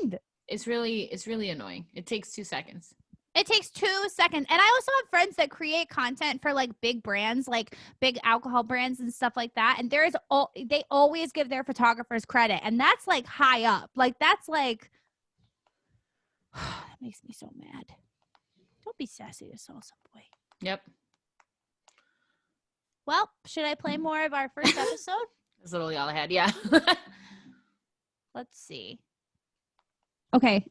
[SPEAKER 4] kind.
[SPEAKER 5] It's really annoying. It takes 2 seconds.
[SPEAKER 4] It takes 2 seconds. And I also have friends that create content for like big brands, like big alcohol brands and stuff like that. And they always give their photographers credit. And that's like high up. Like that's like, that makes me so mad. Don't be sassy to Salsa Boy.
[SPEAKER 5] Yep.
[SPEAKER 4] Well, should I play more of our first episode?
[SPEAKER 5] That's literally all I had. Yeah.
[SPEAKER 4] Let's see.
[SPEAKER 7] Okay.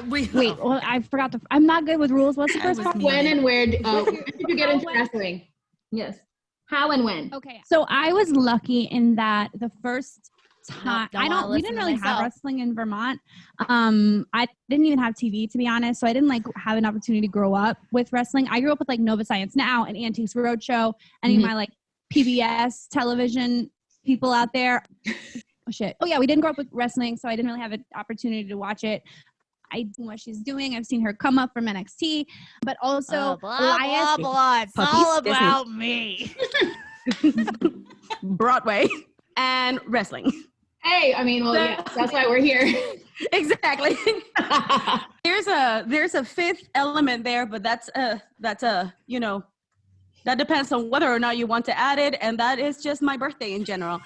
[SPEAKER 6] Wait,
[SPEAKER 7] Well, I forgot I'm not good with rules. What's the first part?
[SPEAKER 5] When and where did you get into wrestling? Yes. How and when?
[SPEAKER 7] Okay. So I was lucky in that the first time we didn't really have wrestling in Vermont. I didn't even have TV, to be honest. So I didn't like have an opportunity to grow up with wrestling. I grew up with like Nova Science Now and Antiques Roadshow. Any of my like PBS television people out there. Oh shit. Oh yeah, we didn't grow up with wrestling, so I didn't really have an opportunity to watch it. I know what she's doing. I've seen her come up from NXT, but also
[SPEAKER 4] blah, blah. It's all about me.
[SPEAKER 9] Broadway and wrestling.
[SPEAKER 5] Hey, I mean, well, yeah, that's why we're here.
[SPEAKER 9] Exactly. There's a fifth element there, but that's you know, that depends on whether or not you want to add it, and that is just my birthday in general.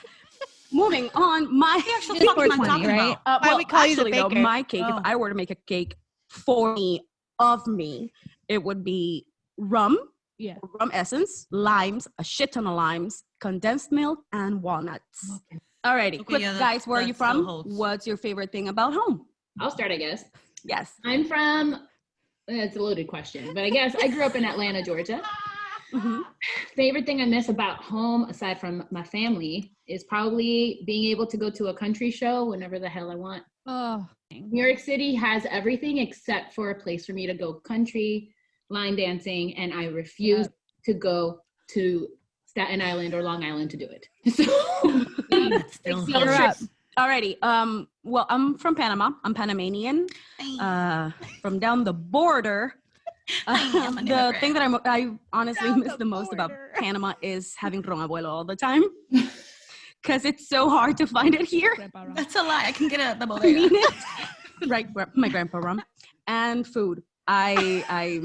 [SPEAKER 9] Moving on, my
[SPEAKER 6] actual cake am I talking
[SPEAKER 7] right?
[SPEAKER 6] about?
[SPEAKER 9] well,
[SPEAKER 4] we call you the
[SPEAKER 9] actually, though,
[SPEAKER 4] baker.
[SPEAKER 9] my cake. If I were to make a cake for me, of me, it would be rum, rum essence, limes, a shit ton of limes, condensed milk, and walnuts. Okay. Alrighty,
[SPEAKER 6] Okay,
[SPEAKER 9] quick,
[SPEAKER 6] yeah,
[SPEAKER 9] guys, where are you from?
[SPEAKER 6] holds.
[SPEAKER 9] What's your favorite thing about home?
[SPEAKER 5] I'll start, I guess.
[SPEAKER 9] Yes.
[SPEAKER 5] I'm from, it's a loaded question, but I guess I grew up in Atlanta, Georgia.
[SPEAKER 9] Mm-hmm.
[SPEAKER 5] Favorite thing I miss about home, aside from my family, is probably being able to go to a country show whenever the hell I want.
[SPEAKER 7] Oh.
[SPEAKER 5] New York City has everything except for a place for me to go country, line dancing, and I refuse to go to Staten Island or Long Island to do it. So,
[SPEAKER 9] Alrighty. Well, I'm from Panama. I'm Panamanian. From down the border. The thing that I honestly miss the most about Panama is having ron abuelo all the time. Because it's so hard to find it here.
[SPEAKER 6] That's a lie. I can get it at the
[SPEAKER 9] I
[SPEAKER 6] bodega.
[SPEAKER 9] mean it. Right, my grandpa rum. And food. I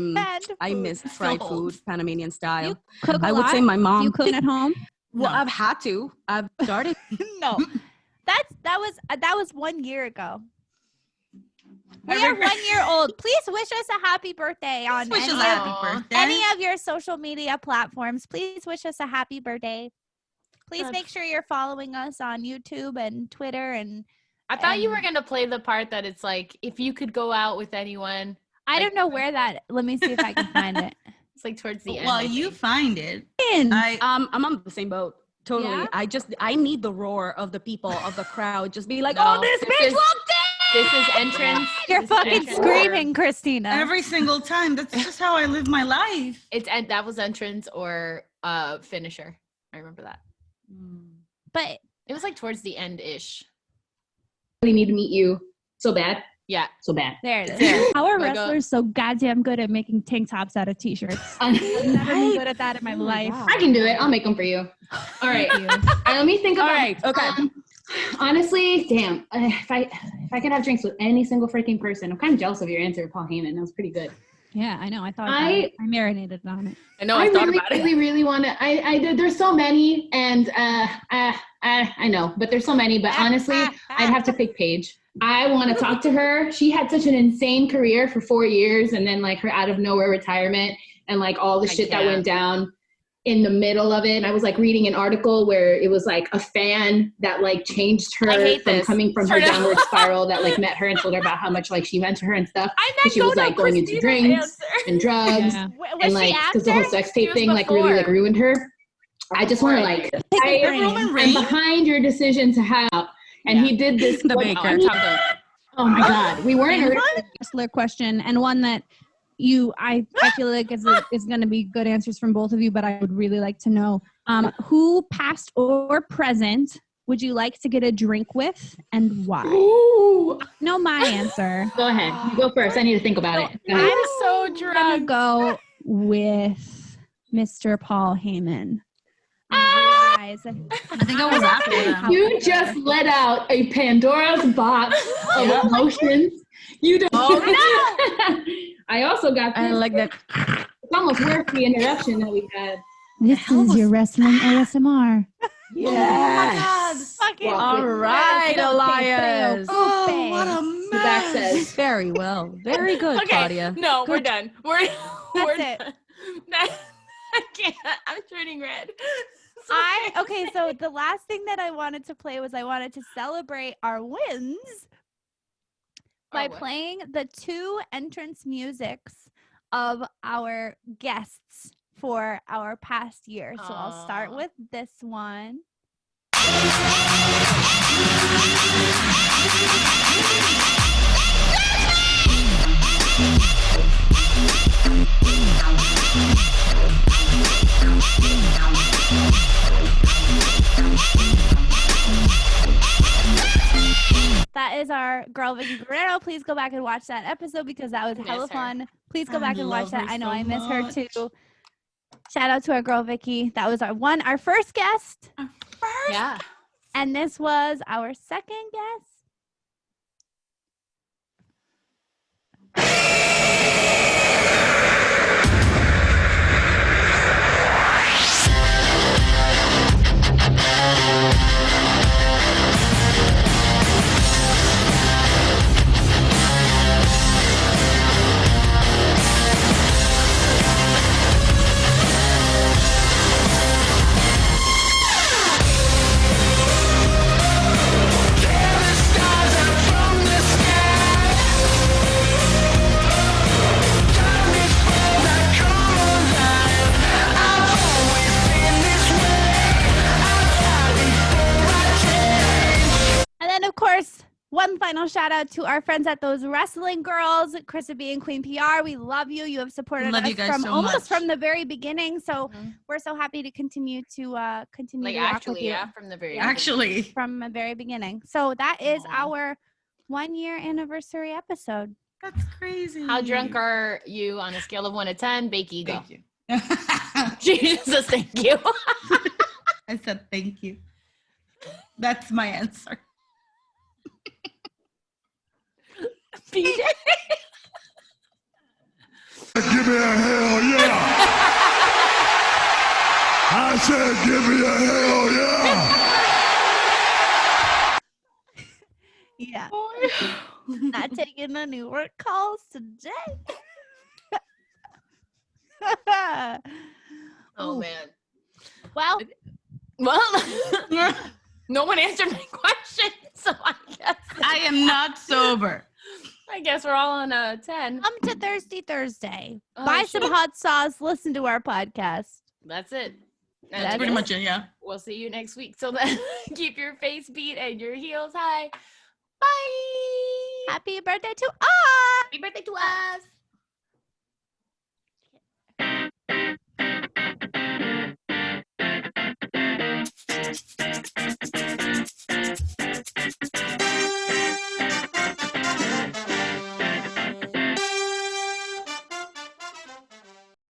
[SPEAKER 9] miss fried food, Panamanian style.
[SPEAKER 7] You cook a
[SPEAKER 9] I would
[SPEAKER 7] lot?
[SPEAKER 9] say my mom.
[SPEAKER 7] You cook at home?
[SPEAKER 9] Well,
[SPEAKER 6] No.
[SPEAKER 9] I've had to. I've started.
[SPEAKER 4] No, that was 1 year ago. We are 1 year old. Please wish us a happy birthday on
[SPEAKER 6] Wish us
[SPEAKER 4] any,
[SPEAKER 6] a happy birthday.
[SPEAKER 4] any of your social media platforms. Please wish us a happy birthday. Please make sure you're following us on YouTube and Twitter. And
[SPEAKER 5] I thought you were going to play the part that it's like, if you could go out with anyone.
[SPEAKER 4] I don't know where that. Let me see if I can find it.
[SPEAKER 5] It's like towards the end.
[SPEAKER 6] Well,
[SPEAKER 5] I
[SPEAKER 6] you
[SPEAKER 5] think.
[SPEAKER 6] find it.
[SPEAKER 9] I'm on the same boat. Totally.
[SPEAKER 7] Yeah?
[SPEAKER 9] I need the roar of the people, of the crowd. Just be like,
[SPEAKER 5] No,
[SPEAKER 9] oh, this bitch
[SPEAKER 5] is-
[SPEAKER 9] walked in!
[SPEAKER 5] This is entrance.
[SPEAKER 4] You're
[SPEAKER 5] This is
[SPEAKER 4] fucking
[SPEAKER 5] entrance.
[SPEAKER 4] screaming, Christina.
[SPEAKER 6] Every single time. That's just how I live my life.
[SPEAKER 5] That was entrance or finisher. I remember that.
[SPEAKER 4] But
[SPEAKER 5] It was like towards the end-ish.
[SPEAKER 12] really need to meet you so bad.
[SPEAKER 5] Yeah.
[SPEAKER 12] So bad.
[SPEAKER 4] there it is.
[SPEAKER 7] How are
[SPEAKER 5] Like,
[SPEAKER 7] wrestlers so goddamn good at making tank tops out of t-shirts? I've never been good at that in my life.
[SPEAKER 12] I can do it. I'll make them for you. All right. All right, let me think about
[SPEAKER 9] All right, okay.
[SPEAKER 12] Honestly, damn. If I could have drinks with any single freaking person, I'm kind of jealous of your answer, Paul Heyman. That was pretty good.
[SPEAKER 7] Yeah, I know. I thought
[SPEAKER 12] I
[SPEAKER 7] marinated on it.
[SPEAKER 5] I know. I thought
[SPEAKER 12] really,
[SPEAKER 5] about it.
[SPEAKER 12] really want to. There's so many, and I know, but there's so many. But honestly, I'd have to pick Paige. I want to talk to her. She had such an insane career for 4 years, and then like her out of nowhere retirement, and like all the shit that went down in the middle of it. And I was like reading an article where it was like a fan that like changed her from coming from her downward spiral that like met her and told her about how much like she meant to her and stuff. And she was like going into drinks and drugs and like because the whole sex tape thing like really like ruined her. I just want to like I'm behind your decision to have. And he did this.
[SPEAKER 9] The baker.
[SPEAKER 12] Oh my God, we weren't
[SPEAKER 7] And
[SPEAKER 12] heard.
[SPEAKER 7] wrestler question, and one that I feel like is going to be good answers from both of you, but I would really like to know who, past or present, would you like to get a drink with, and why?
[SPEAKER 12] Ooh.
[SPEAKER 7] No, my answer.
[SPEAKER 12] Go ahead. You go first. I need to think about it. Go ahead.
[SPEAKER 5] I'm so
[SPEAKER 7] Gonna
[SPEAKER 5] drunk.
[SPEAKER 7] go with Mr. Paul Heyman. I
[SPEAKER 6] think I was after them.
[SPEAKER 12] You just let out a Pandora's box of emotions. You don't.
[SPEAKER 5] Oh, no.
[SPEAKER 12] I also got.
[SPEAKER 9] I like that.
[SPEAKER 12] It's almost worth the interruption that we had.
[SPEAKER 8] This is your wrestling ASMR.
[SPEAKER 12] Yes.
[SPEAKER 4] Fucking
[SPEAKER 9] All right, Elias.
[SPEAKER 6] Oh, what a
[SPEAKER 12] The back says.
[SPEAKER 9] Very well. Very good,
[SPEAKER 5] Okay,
[SPEAKER 9] Claudia.
[SPEAKER 5] no, we're
[SPEAKER 9] Good.
[SPEAKER 5] done. We're
[SPEAKER 4] it.
[SPEAKER 5] done. I can't. I'm turning red.
[SPEAKER 4] Okay, so the last thing that I wanted to play was I wanted to celebrate our wins by playing the 2 entrance musics of our guests for our past year. So I'll start with this one. That is our girl Vicky Guerrero. Please go back and watch that episode because that was hella fun. Please go back and watch that. I know I miss her too. Shout out to our girl Vicky. That was our first guest.
[SPEAKER 5] Yeah.
[SPEAKER 4] And this was our second guest. And then, of course, one final shout out to our friends at Those Wrestling Girls, Krista B and Queen PR. We love you. You have supported
[SPEAKER 6] Love
[SPEAKER 4] us
[SPEAKER 6] you guys
[SPEAKER 4] from
[SPEAKER 6] so
[SPEAKER 4] almost
[SPEAKER 6] much.
[SPEAKER 4] from the very beginning. So we're so happy to continue to continue to rock with you.
[SPEAKER 5] From the very
[SPEAKER 6] Actually.
[SPEAKER 4] From the very beginning. So that is our 1-year anniversary episode.
[SPEAKER 6] That's crazy.
[SPEAKER 5] How drunk are you on a scale of 1 to 10? Bakey, go.
[SPEAKER 6] Thank you.
[SPEAKER 5] She just says thank you.
[SPEAKER 6] I said thank you. That's my answer.
[SPEAKER 5] PJ.
[SPEAKER 13] Give me a hell yeah! I said give me a hell yeah!
[SPEAKER 4] Yeah. Not taking any work calls today.
[SPEAKER 5] Oh, man.
[SPEAKER 4] Well,
[SPEAKER 5] no one answered my question, so
[SPEAKER 6] I am not sober.
[SPEAKER 5] I guess we're all on a 10.
[SPEAKER 4] Come to Thirsty Thursday.
[SPEAKER 5] Oh,
[SPEAKER 4] Buy
[SPEAKER 5] shit.
[SPEAKER 4] some hot sauce. Listen to our podcast.
[SPEAKER 5] That's it.
[SPEAKER 6] That's pretty much it, yeah.
[SPEAKER 5] We'll see you next week. Till then, keep your face beat and your heels high. Bye.
[SPEAKER 4] Happy birthday to us.
[SPEAKER 5] Happy birthday to us.